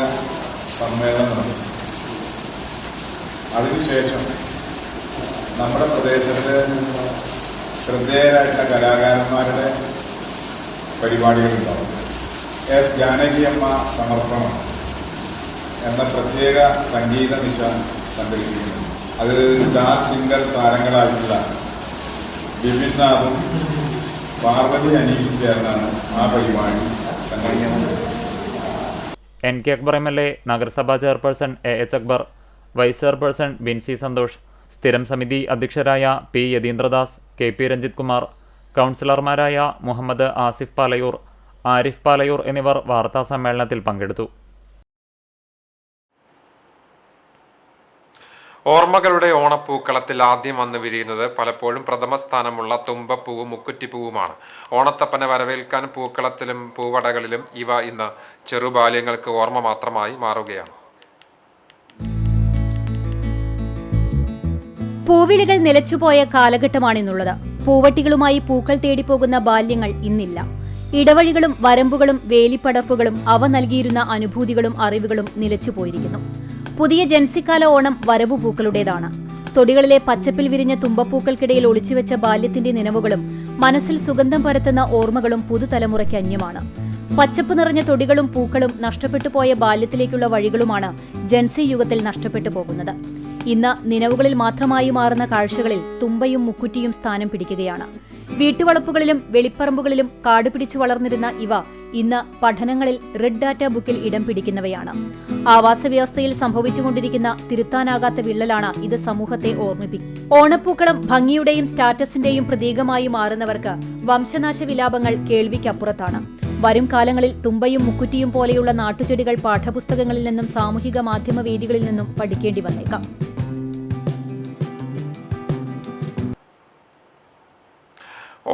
സമ്മേളനം നടക്കും. അതിനുശേഷം നമ്മുടെ പ്രദേശത്ത് ശ്രദ്ധേയരായിട്ടുള്ള കലാകാരന്മാരുടെ പരിപാടികളുണ്ടാവും. S ജാനകിയമ്മ സമർപ്പണം എന്ന പ്രത്യേക സംഗീത നിശ സംഘടിപ്പിക്കുന്നു. അത് സ്റ്റാർ സിംഗർ താരങ്ങളായിട്ടുള്ള വിപിൻനാഥും പാർവതി അനിയും ചേർന്നാണ് ആ പരിപാടി സംഘടിപ്പിക്കുന്നത്. NK അക്ബർ MLA, നഗരസഭാ chairperson AH Akbar, vice chairperson Binsy Santhosh, സ്ഥിരം സമിതി അധ്യക്ഷരായ P യതീന്ദ്രദാസ്, KP രഞ്ജിത് കുമാർ, കൗൺസിലർമാരായ മുഹമ്മദ് ആസിഫ് പാലയൂർ, ആരിഫ് പാലയൂർ എന്നിവർ വാർത്താ സമ്മേളനത്തിൽ പങ്കെടുത്തു. ഓർമ്മകളുടെ ഓണപ്പൂക്കളത്തിൽ ആദ്യം വന്ന് വിരിയുന്നത് പലപ്പോഴും പ്രഥമ സ്ഥാനമുള്ള തുമ്പപ്പൂവും മുക്കുറ്റിപ്പൂവുമാണ്. ഓണത്തപ്പനെ വരവേൽക്കാൻ പൂക്കളത്തിലും പൂവടകളിലും ഇവ ഇന്ന് ചെറുബാല്യങ്ങൾക്ക് ഓർമ്മ മാത്രമായി മാറുകയാണ്. പൂവിളികൾ നിലച്ചുപോയ കാലഘട്ടമാണിന്നുള്ളത്. പൂവട്ടികളുമായി പൂക്കൾ തേടിപ്പോകുന്ന ബാല്യങ്ങൾ ഇന്നില്ല. ഇടവഴികളും വരമ്പുകളും വേലിപ്പടർപ്പുകളും അവ നൽകിയിരുന്ന അനുഭൂതികളും അറിവുകളും നിലച്ചുപോയിരിക്കുന്നു. പുതിയ ജൻസിക്കാല ഓണം വരവു പൂക്കളുടേതാണ്. തൊടികളിലെ പച്ചപ്പിൽ വിരിഞ്ഞ തുമ്പപ്പൂക്കൾക്കിടയിൽ ഒളിച്ചുവെച്ച ബാല്യത്തിന്റെ നിലവുകളും മനസ്സിൽ സുഗന്ധം പരത്തുന്ന ഓർമ്മകളും പുതുതലമുറയ്ക്ക് അന്യമാണ്. പച്ചപ്പ് നിറഞ്ഞ തൊടികളും പൂക്കളും നഷ്ടപ്പെട്ടു പോയ ബാല്യത്തിലേക്കുള്ള വഴികളുമാണ് ജൻസി യുഗത്തിൽ നഷ്ടപ്പെട്ടു പോകുന്നത്. ഇന്ന് നിലവുകളിൽ മാത്രമായി മാറുന്ന കാഴ്ചകളിൽ തുമ്പയും മുക്കുറ്റിയും സ്ഥാനം പിടിക്കുകയാണ്. വീട്ടുവളപ്പുകളിലും വെളിപ്പറമ്പുകളിലും കാടുപിടിച്ചു വളർന്നിരുന്ന ഇവ ഇന്ന് പഠനങ്ങളിൽ റെഡ് ഡാറ്റ ബുക്കിൽ ഇടം പിടിക്കുന്നവയാണ്. ആവാസവ്യവസ്ഥയിൽ സംഭവിച്ചുകൊണ്ടിരിക്കുന്ന തിരുത്താനാകാത്ത വിള്ളലാണ് ഇത് സമൂഹത്തെ ഓർമ്മിപ്പിക്കുന്നത്. ഓണപ്പൂക്കളം ഭംഗിയുടെയും സ്റ്റാറ്റസിന്റെയും പ്രതീകമായി മാറുന്നവർക്ക് വംശനാശ വിലാപങ്ങൾ കേൾവിക്കപ്പുറത്താണ്. വരും കാലങ്ങളിൽ തുമ്പയും മുക്കുറ്റിയും പോലെയുള്ള നാട്ടുചെടികൾ പാഠപുസ്തകങ്ങളിൽ നിന്നും സാമൂഹിക മാധ്യമ വേദികളിൽ നിന്നും പഠിക്കേണ്ടി വന്നേക്കാം.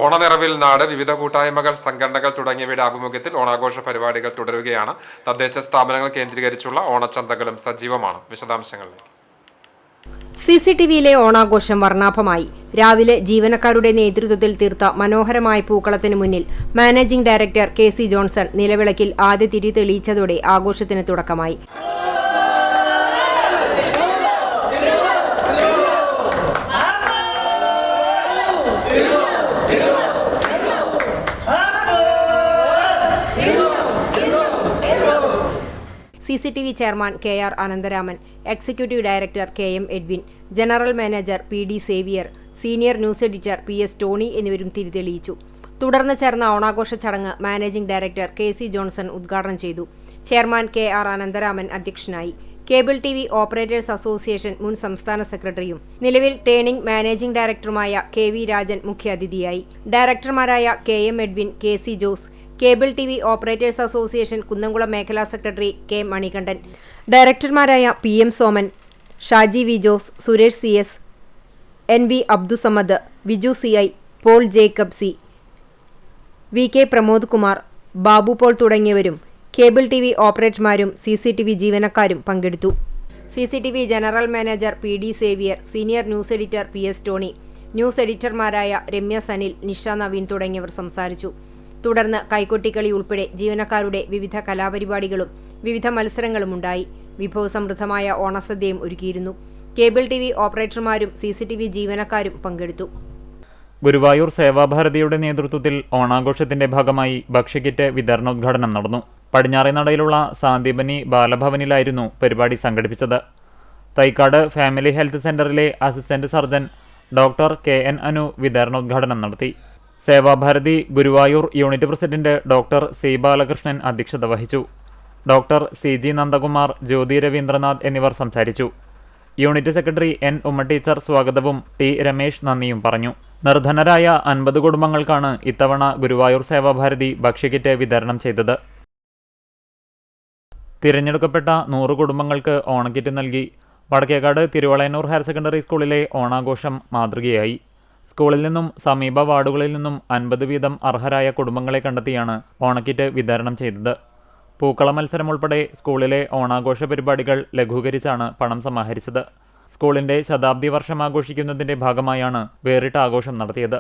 ഓണനിറവിൽ നാട്, വിവിധ കൂട്ടായ്മകൾ, സംഘടനകൾ തുടങ്ങിയവയുടെ ആഭിമുഖ്യത്തിൽ ഓണാഘോഷ പരിപാടികൾ തുടരുകയാണ്. തദ്ദേശ സ്ഥാപനങ്ങൾ കേന്ദ്രീകരിച്ചുള്ള ഓണച്ചന്തകളും സജീവമാണ്. വിശദാംശങ്ങളിലേക്ക്. CCTVയിലെ ഓണാഘോഷം വർണ്ണാഭമായി. രാവിലെ ജീവനക്കാരുടെ നേതൃത്വത്തിൽ തീർത്ത മനോഹരമായ പൂക്കളത്തിന് മുന്നിൽ മാനേജിംഗ് ഡയറക്ടർ KC ജോൺസൺ നിലവിളക്കിൽ ആദ്യ തിരി തെളിയിച്ചതോടെ ആഘോഷത്തിന് തുടക്കമായി. CCTV chairman KR Anantharaman, executive director KM Edwin, general manager PD Xavier, senior news editor PS Tony എന്നിവരും തിരിതെളിയിച്ചു. തുടർന്ന് ചേർന്ന ഓണാഘോഷ ചടങ്ങ് മാനേജിംഗ് ഡയറക്ടർ KC ജോൺസൺ ഉദ്ഘാടനം ചെയ്തു. ചെയർമാൻ KR അനന്തരാമൻ അധ്യക്ഷനായി. കേബിൾ TV ഓപ്പറേറ്റേഴ്സ് അസോസിയേഷൻ മുൻ സംസ്ഥാന സെക്രട്ടറിയും നിലവിൽ ടേണിംഗ് മാനേജിംഗ് ഡയറക്ടറുമായ KV രാജൻ മുഖ്യാതിഥിയായി. ഡയറക്ടർമാരായ KM Edwin, KC Jose, cable TV operators association Kunnamkulam മേഖലാ സെക്രട്ടറി K മണികണ്ഠൻ, ഡയറക്ടർമാരായ PM Soman, Shaji V Jose, Suresh CS, NV Abdussamad, Viju CI, Paul Jacob C, VK Pramod Kumar, Babu Paul തുടങ്ങിയവരും കേബിൾ TV ഓപ്പറേറ്റർമാരും CCTV ജീവനക്കാരും പങ്കെടുത്തു. CCTV general manager PD Xavier, senior news editor PS Tony, news എഡിറ്റർമാരായ രമ്യ സനിൽ, നിഷ നവീൻ തുടങ്ങിയവർ സംസാരിച്ചു. തുടർന്ന് കൈകൊട്ടിക്കളി ഉൾപ്പെടെ ജീവനക്കാരുടെ വിവിധ കലാപരിപാടികളും വിവിധ മത്സരങ്ങളുമുണ്ടായി. വിഭവസമൃദ്ധമായ ഓണസദ്യയും ഒരുക്കിയിരുന്നു. കേബിൾ TV ഓപ്പറേറ്റർമാരും CCTV ജീവനക്കാരും പങ്കെടുത്തു. ഗുരുവായൂർ സേവാഭാരതിയുടെ നേതൃത്വത്തിൽ ഓണാഘോഷത്തിന്റെ ഭാഗമായി ഭക്ഷ്യക്കിറ്റ് വിതരണോദ്ഘാടനം നടന്നു. പടിഞ്ഞാറേനടയിലുള്ള സാന്ദീപനി ബാലഭവനിലായിരുന്നു പരിപാടി സംഘടിപ്പിച്ചത്. തൈക്കാട് ഫാമിലി ഹെൽത്ത് സെന്ററിലെ assistant surgeon doctor KN Anu വിതരണോദ്ഘാടനം നടത്തി. Sevabharathi Guruvayur unit president doctor C Balakrishnan അധ്യക്ഷത വഹിച്ചു. ഡോക്ടർ CG നന്ദകുമാർ, ജ്യോതി രവീന്ദ്രനാഥ് എന്നിവർ സംസാരിച്ചു. Unit secretary N Umma teacher സ്വാഗതവും T രമേശ് നന്ദിയും പറഞ്ഞു. നിർധനരായ 50 കുടുംബങ്ങൾക്കാണ് ഇത്തവണ ഗുരുവായൂർ സേവാഭാരതി ഭക്ഷ്യക്കിറ്റ് വിതരണം ചെയ്തത്. തിരഞ്ഞെടുക്കപ്പെട്ട 100 കുടുംബങ്ങൾക്ക് ഓണക്കിറ്റ് നൽകി. വടക്കേക്കാട് തിരുവളയന്നൂർ ഹയർ സെക്കൻഡറി സ്കൂളിലെ ഓണാഘോഷം മാതൃകയായി. സ്കൂളിൽ നിന്നും സമീപ വാർഡുകളിൽ നിന്നും 50 വീതം അർഹരായ കുടുംബങ്ങളെ കണ്ടെത്തിയാണ് ഓണക്കിറ്റ് വിതരണം ചെയ്തത്. പൂക്കള മത്സരം ഉൾപ്പെടെ സ്കൂളിലെ ഓണാഘോഷ പരിപാടികൾ ലഘൂകരിച്ചാണ് പണം സമാഹരിച്ചത്. സ്കൂളിന്റെ ശതാബ്ദി വർഷം ആഘോഷിക്കുന്നതിന്റെ ഭാഗമായാണ് വേറിട്ട ആഘോഷം നടത്തിയത്.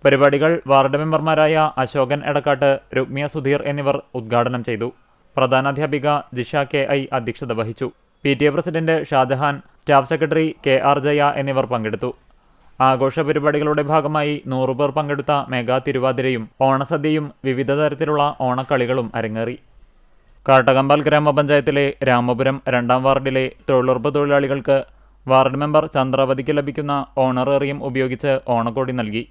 പരിപാടികൾ വാർഡ് മെമ്പർമാരായ അശോകൻ എടക്കാട്ട്, രുക്മിയ സുധീർ എന്നിവർ ഉദ്ഘാടനം ചെയ്തു. പ്രധാനാധ്യാപിക ജിഷ KI അധ്യക്ഷത വഹിച്ചു. PTA president Shajahan, staff secretary KR Jaya എന്നിവർ പങ്കെടുത്തു. ആഘോഷ പരിപാടികളുടെ ഭാഗമായി 100 പേർ പങ്കെടുത്ത മെഗാ തിരുവാതിരയും ഓണസദ്യയും വിവിധ തരത്തിലുള്ള ഓണക്കളികളും അരങ്ങേറി. കാട്ടകമ്പാൽ ഗ്രാമപഞ്ചായത്തിലെ രാമപുരം 2ാം വാർഡിലെ തൊഴിലുറപ്പ് തൊഴിലാളികൾക്ക് വാർഡ് മെമ്പർ ചന്ദ്രാവതിക്ക് ലഭിക്കുന്ന ഓണറേറിയം ഉപയോഗിച്ച് ഓണക്കോടി നൽകി.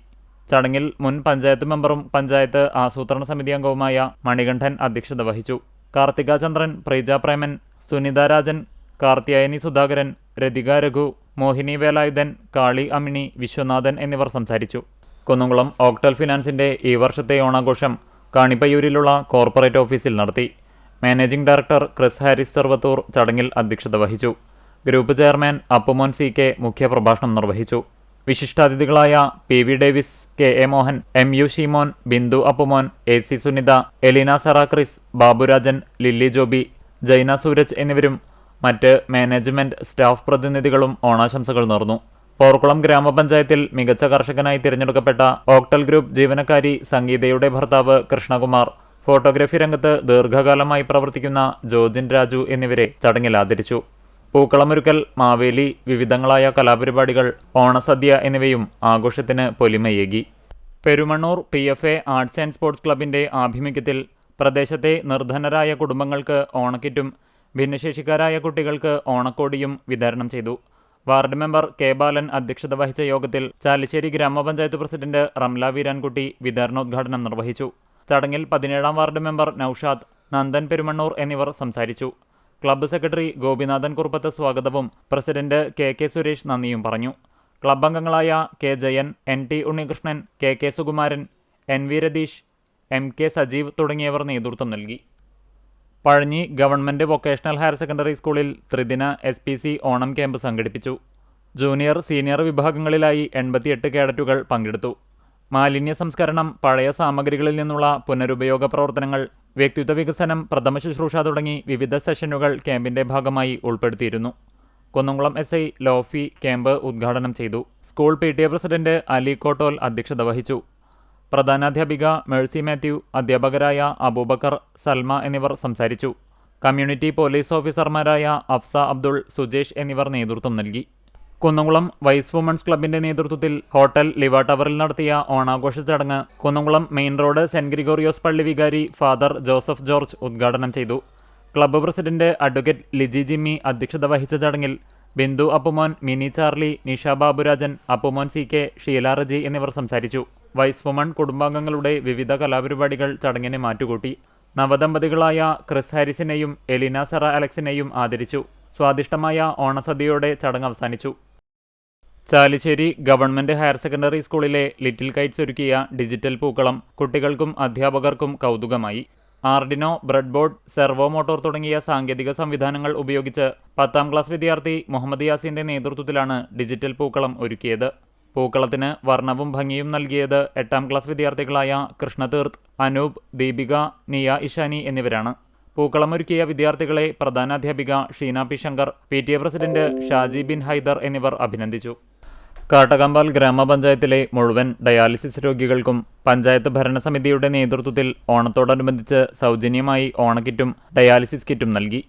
ചടങ്ങിൽ മുൻ പഞ്ചായത്ത് മെമ്പറും പഞ്ചായത്ത് ആസൂത്രണ സമിതി അംഗവുമായ മണികണ്ഠൻ അധ്യക്ഷത വഹിച്ചു. കാർത്തിക ചന്ദ്രൻ, പ്രീജ പ്രേമൻ, സുനിത രാജൻ, കാർത്തിയായനി സുധാകരൻ, രതിക രഘു, മോഹിനി വേലായുധൻ, കാളി അമിണി, വിശ്വനാഥൻ എന്നിവർ സംസാരിച്ചു. കുന്നംകുളം ഓക്ടൽ ഫിനാൻസിന്റെ ഈ വർഷത്തെ ഓണാഘോഷം കാണിപ്പയ്യൂരിലുള്ള കോർപ്പറേറ്റ് ഓഫീസിൽ നടത്തി. Managing director Chris Harris Cheruvathur ചടങ്ങിൽ അധ്യക്ഷത വഹിച്ചു. ഗ്രൂപ്പ് ചെയർമാൻ അപ്പുമോൻ CK മുഖ്യപ്രഭാഷണം നിർവഹിച്ചു. വിശിഷ്ടാതിഥികളായ PV Davis, KA Mohan, MU Sheemon, Bindu Appumon, AC Sunitha, Elina Sera Chris, Baburajan, Lilly Joby, Jaina Sooraj എന്നിവരും മറ്റ് മാനേജ്മെന്റ് സ്റ്റാഫ് പ്രതിനിധികളും ഓണാശംസകൾ നേർന്നു. പോർക്കുളം ഗ്രാമപഞ്ചായത്തിൽ മികച്ച കർഷകനായി തിരഞ്ഞെടുക്കപ്പെട്ട ഓക്ടൽ ഗ്രൂപ്പ് ജീവനക്കാരി സംഗീതയുടെ ഭർത്താവ് കൃഷ്ണകുമാർ, ഫോട്ടോഗ്രാഫി രംഗത്ത് ദീർഘകാലമായി പ്രവർത്തിക്കുന്ന ജോജിൻ രാജു എന്നിവരെ ചടങ്ങിൽ ആദരിച്ചു. പൂക്കളമൊരുക്കൽ, മാവേലി, വിവിധങ്ങളായ കലാപരിപാടികൾ, ഓണസദ്യ എന്നിവയും ആഘോഷത്തിന് പൊലിമയേകി. Perumannur PFA arts and sports ക്ലബിന്റെ ആഭിമുഖ്യത്തിൽ പ്രദേശത്തെ നിർധനരായ കുടുംബങ്ങൾക്ക് ഓണക്കിറ്റും ഭിന്നശേഷിക്കാരായ കുട്ടികൾക്ക് ഓണക്കോടിയും വിതരണം ചെയ്തു. വാർഡ് മെമ്പർ K ബാലൻ അധ്യക്ഷത വഹിച്ച യോഗത്തിൽ ചാലിശ്ശേരി ഗ്രാമപഞ്ചായത്ത് പ്രസിഡന്റ് റംല വീരാൻകുട്ടി വിതരണോദ്ഘാടനം നിർവഹിച്ചു. ചടങ്ങിൽ 17ാം വാർഡ് മെമ്പർ നൌഷാദ്, നന്ദൻ പെരുമണ്ണൂർ എന്നിവർ സംസാരിച്ചു. ക്ലബ്ബ് സെക്രട്ടറി ഗോപിനാഥൻ കുറുപ്പത്ത് സ്വാഗതവും പ്രസിഡന്റ് KK സുരേഷ് നന്ദിയും പറഞ്ഞു. ക്ലബ്ബ് അംഗങ്ങളായ K Jayan, NT Unnikrishnan, KK Sukumaran, NV Ratheesh, MK Sajeev തുടങ്ങിയവർ നേതൃത്വം നൽകി. Pazhanji government vocational higher secondary സ്കൂളിൽ ത്രിദിന SPC ഓണം ക്യാമ്പ് സംഘടിപ്പിച്ചു. ജൂനിയർ, സീനിയർ വിഭാഗങ്ങളിലായി 88 കേഡറ്റുകൾ പങ്കെടുത്തു. മാലിന്യ സംസ്കരണം, പഴയ സാമഗ്രികളിൽ നിന്നുള്ള പുനരുപയോഗ പ്രവർത്തനങ്ങൾ, വ്യക്തിത്വ വികസനം, പ്രഥമ ശുശ്രൂഷ തുടങ്ങി വിവിധ സെഷനുകൾ ക്യാമ്പിന്റെ ഭാഗമായി ഉൾപ്പെടുത്തിയിരുന്നു. കുന്നംകുളം SI ലോഫി ക്യാമ്പ് ഉദ്ഘാടനം ചെയ്തു. School PTA president Ali Kottol അധ്യക്ഷത വഹിച്ചു. പ്രധാനാധ്യാപിക മേഴ്സി മാത്യു, അധ്യാപകരായ അബൂബക്കർ, സൽമ എന്നിവർ സംസാരിച്ചു. കമ്മ്യൂണിറ്റി പോലീസ് ഓഫീസർമാരായ അഫ്സ അബ്ദുൾ, സുജേഷ് എന്നിവർ നേതൃത്വം നൽകി. കുന്നംകുളം വൈസ് വുമൺസ് ക്ലബിന്റെ നേതൃത്വത്തിൽ ഹോട്ടൽ ലിവ ടവറിൽ നടത്തിയ ഓണാഘോഷ ചടങ്ങ് Kunnamkulam main road Saint Gregorios പള്ളി വികാരി ഫാദർ ജോസഫ് ജോർജ് ഉദ്ഘാടനം ചെയ്തു. Club president advocate Liji Jimmy അധ്യക്ഷത വഹിച്ച ചടങ്ങിൽ ബിന്ദു അപ്പുമോൻ, മിനി ചാർലി, നിഷ ബാബുരാജൻ, അപ്പുമോൻ CK, ഷീല റജി എന്നിവർ സംസാരിച്ചു. വൈസ് വുമൺ കുടുംബാംഗങ്ങളുടെ വിവിധ കലാപരിപാടികൾ ചടങ്ങിനെ മാറ്റുകൂട്ടി. നവദമ്പതികളായ ക്രിസ് ഹാരിസിനെയും എലിന സെറ അലക്സിനെയും ആദരിച്ചു. സ്വാദിഷ്ടമായ ഓണസദ്യയോടെ ചടങ്ങ് അവസാനിച്ചു. ചാലിശ്ശേരി ഗവൺമെന്റ് ഹയർ സെക്കൻഡറി സ്കൂളിലെ ലിറ്റിൽ കൈറ്റ്സ് ഒരുക്കിയ ഡിജിറ്റൽ പൂക്കളം കുട്ടികൾക്കും അധ്യാപകർക്കും കൗതുകമായി. Arduino, bread board, servo motor തുടങ്ങിയ സാങ്കേതിക സംവിധാനങ്ങൾ ഉപയോഗിച്ച് 10ാം ക്ലാസ് വിദ്യാർത്ഥി മുഹമ്മദ് യാസിന്റെ നേതൃത്വത്തിലാണ് ഡിജിറ്റൽ പൂക്കളം ഒരുക്കിയത്. പൂക്കളത്തിന് വർണ്ണവും ഭംഗിയും നൽകിയത് 8ാം ക്ലാസ് വിദ്യാർത്ഥികളായ കൃഷ്ണതീർത്ത്, അനൂപ്, ദീപിക, നിയ ഇഷാനി എന്നിവരാണ്. പൂക്കളമൊരുക്കിയ വിദ്യാർത്ഥികളെ പ്രധാനാധ്യാപിക Sheena P Shankar, PTA president Shaji Bin Haider എന്നിവർ അഭിനന്ദിച്ചു. കാട്ടകമ്പാൽ ഗ്രാമപഞ്ചായത്തിലെ മുഴുവൻ ഡയാലിസിസ് രോഗികൾക്കും പഞ്ചായത്ത് ഭരണസമിതിയുടെ നേതൃത്വത്തിൽ ഓണത്തോടനുബന്ധിച്ച് സൗജന്യമായി ഓണക്കിറ്റും ഡയാലിസിസ് കിറ്റും നൽകി.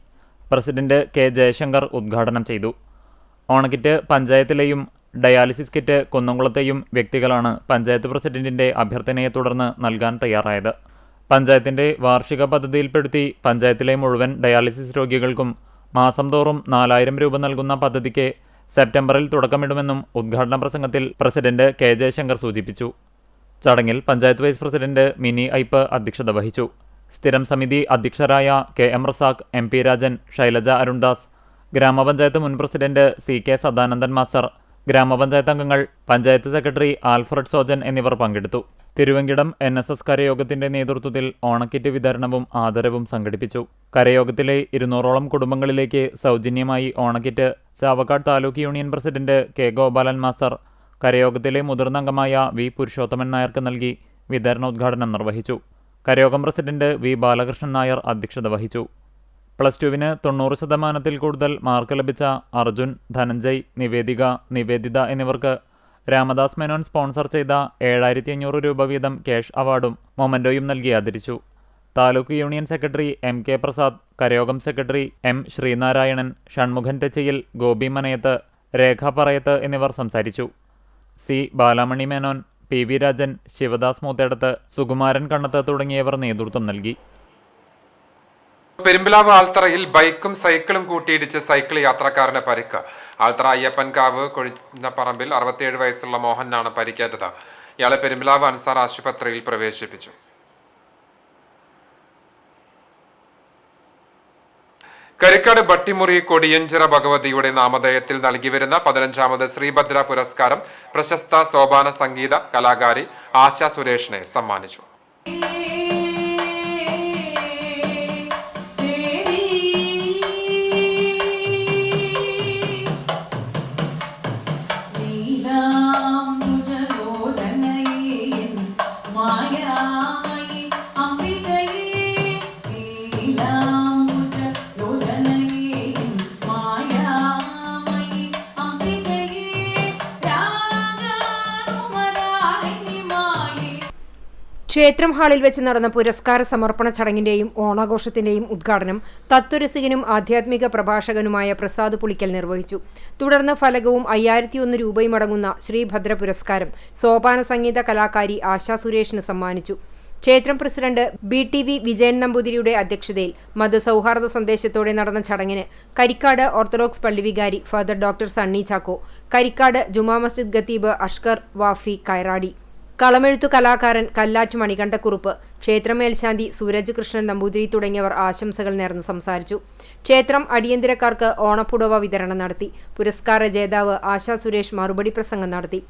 പ്രസിഡന്റ് K ജയശങ്കർ ഉദ്ഘാടനം ചെയ്തു. ഓണക്കിറ്റ് പഞ്ചായത്തിലെയും ഡയാലിസിസ് കിറ്റ് കുന്നംകുളത്തെയും വ്യക്തികളാണ് പഞ്ചായത്ത് പ്രസിഡന്റിന്റെ അഭ്യർത്ഥനയെ തുടർന്ന് നൽകാൻ തയ്യാറായത്. പഞ്ചായത്തിന്റെ വാർഷിക പദ്ധതിയിൽപ്പെടുത്തി പഞ്ചായത്തിലെ മുഴുവൻ ഡയാലിസിസ് രോഗികൾക്കും മാസം തോറും 4000 രൂപ നൽകുന്ന പദ്ധതിക്ക് സെപ്റ്റംബറിൽ തുടക്കമിടുമെന്നും ഉദ്ഘാടന പ്രസംഗത്തിൽ പ്രസിഡന്റ് K ജയശങ്കർ സൂചിപ്പിച്ചു. ചടങ്ങിൽ പഞ്ചായത്ത് വൈസ് പ്രസിഡന്റ് മിനി ഐപ്പ് അധ്യക്ഷത വഹിച്ചു. സ്ഥിരം സമിതി അധ്യക്ഷരായ KM റസാഖ്, MP രാജൻ, ശൈലജ അരുൺദാസ്, ഗ്രാമപഞ്ചായത്ത് മുൻ പ്രസിഡന്റ് CK സദാനന്ദൻ മാസ്റ്റർ, ഗ്രാമപഞ്ചായത്ത് അംഗങ്ങൾ, പഞ്ചായത്ത് സെക്രട്ടറി ആൽഫ്രഡ് സോജൻ എന്നിവർ പങ്കെടുത്തു. തിരുവങ്കിടം NSS കരയോഗത്തിന്റെ നേതൃത്വത്തിൽ ഓണക്കിറ്റ് വിതരണവും ആദരവും സംഘടിപ്പിച്ചു. കരയോഗത്തിലെ 200ഓളം കുടുംബങ്ങളിലേക്ക് സൗജന്യമായി ഓണക്കിറ്റ് Chavakkad taluk union president K Gopalan master കരയോഗത്തിലെ മുതിർന്ന അംഗമായ V പുരുഷോത്തമൻ നായർക്ക് നൽകി വിതരണോദ്ഘാടനം നിർവഹിച്ചു. കരയോഗം പ്രസിഡന്റ് V ബാലകൃഷ്ണൻ നായർ അധ്യക്ഷത വഹിച്ചു. +2-ന് 90% കൂടുതൽ മാർക്ക് ലഭിച്ച അർജുൻ, ധനഞ്ജയ്, നിവേദിത എന്നിവർക്ക് രാമദാസ് മേനോൻ സ്പോൺസർ ചെയ്ത 7500 രൂപ വീതം ക്യാഷ് അവാർഡും മൊമന്റോയും നൽകി ആദരിച്ചു. Taluk union secretary MK Prasad, കരയോഗം സെക്രട്ടറി M ശ്രീനാരായണൻ, ഷൺമുഖൻ തെച്ചിയിൽ, ഗോപി മനയത്ത്, രേഖ പറയത്ത് എന്നിവർ സംസാരിച്ചു. C ബാലാമണി മേനോൻ, PV രാജൻ, ശിവദാസ് മൂത്തേടത്ത്, സുകുമാരൻ കണ്ണത്ത് തുടങ്ങിയവർ നേതൃത്വം നൽകി. പെരുമ്പിലാവ് ആൽത്തറയിൽ ബൈക്കും സൈക്കിളും കൂട്ടിയിടിച്ച് സൈക്കിൾ യാത്രക്കാരന് പരിക്ക്. ആൽത്തറ അയ്യപ്പൻകാവ് കൊഴിഞ്ഞപ്പറമ്പിൽ 67 വയസ്സുള്ള മോഹനാണ് പരിക്കേറ്റത്. ഇയാളെ പെരുമ്പിലാവ് അൻസാർ ആശുപത്രിയിൽ പ്രവേശിപ്പിച്ചു. കരിക്കാട് ബട്ടിമുറി കൊടിയഞ്ചിറ ഭഗവതിയുടെ നാമധേയത്തിൽ നൽകിവരുന്ന 15ാമത് ശ്രീഭദ്ര പുരസ്കാരം പ്രശസ്ത സോപാന സംഗീത കലാകാരി ആശ സുരേഷിനെ സമ്മാനിച്ചു. ക്ഷേത്രം ഹാളിൽ വെച്ച് നടന്ന പുരസ്കാര സമർപ്പണ ചടങ്ങിന്റെയും ഓണാഘോഷത്തിന്റെയും ഉദ്ഘാടനം തത്വരസികനും ആധ്യാത്മിക പ്രഭാഷകനുമായ പ്രസാദ് പുളിക്കൽ നിർവഹിച്ചു. തുടർന്ന് ഫലകവും 5001 രൂപയും അടങ്ങുന്ന ശ്രീഭദ്ര പുരസ്കാരം സോപാന സംഗീത കലാകാരി ആശ സുരേഷിന് സമ്മാനിച്ചു. ക്ഷേത്രം പ്രസിഡന്റ് BTV വിജയൻ നമ്പൂതിരിയുടെ അധ്യക്ഷതയിൽ മതസൗഹാർദ്ദ സന്ദേശത്തോടെ നടന്ന ചടങ്ങിന് കരിക്കാട് ഓർത്തഡോക്സ് പള്ളി വികാരി ഫാദർ ഡോക്ടർ സണ്ണി ചാക്കോ, കരിക്കാട് ജുമാ മസ്ജിദ് ഖത്തീബ് അഷ്കർ വാഫി കൈറാടി, കളമെഴുത്തു കലാകാരൻ കല്ലാറ്റ് മണികണ്ഠക്കുറുപ്പ്, ക്ഷേത്ര മേൽശാന്തി സൂരജ് കൃഷ്ണൻ നമ്പൂതിരി തുടങ്ങിയവർ ആശംസകൾ നേർന്ന് സംസാരിച്ചു. ക്ഷേത്രം അടിയന്തരക്കാർക്ക് ഓണപ്പുടവ വിതരണം നടത്തി. പുരസ്കാര ജേതാവ് ആശാ സുരേഷ് മറുപടി പ്രസംഗം നടത്തി.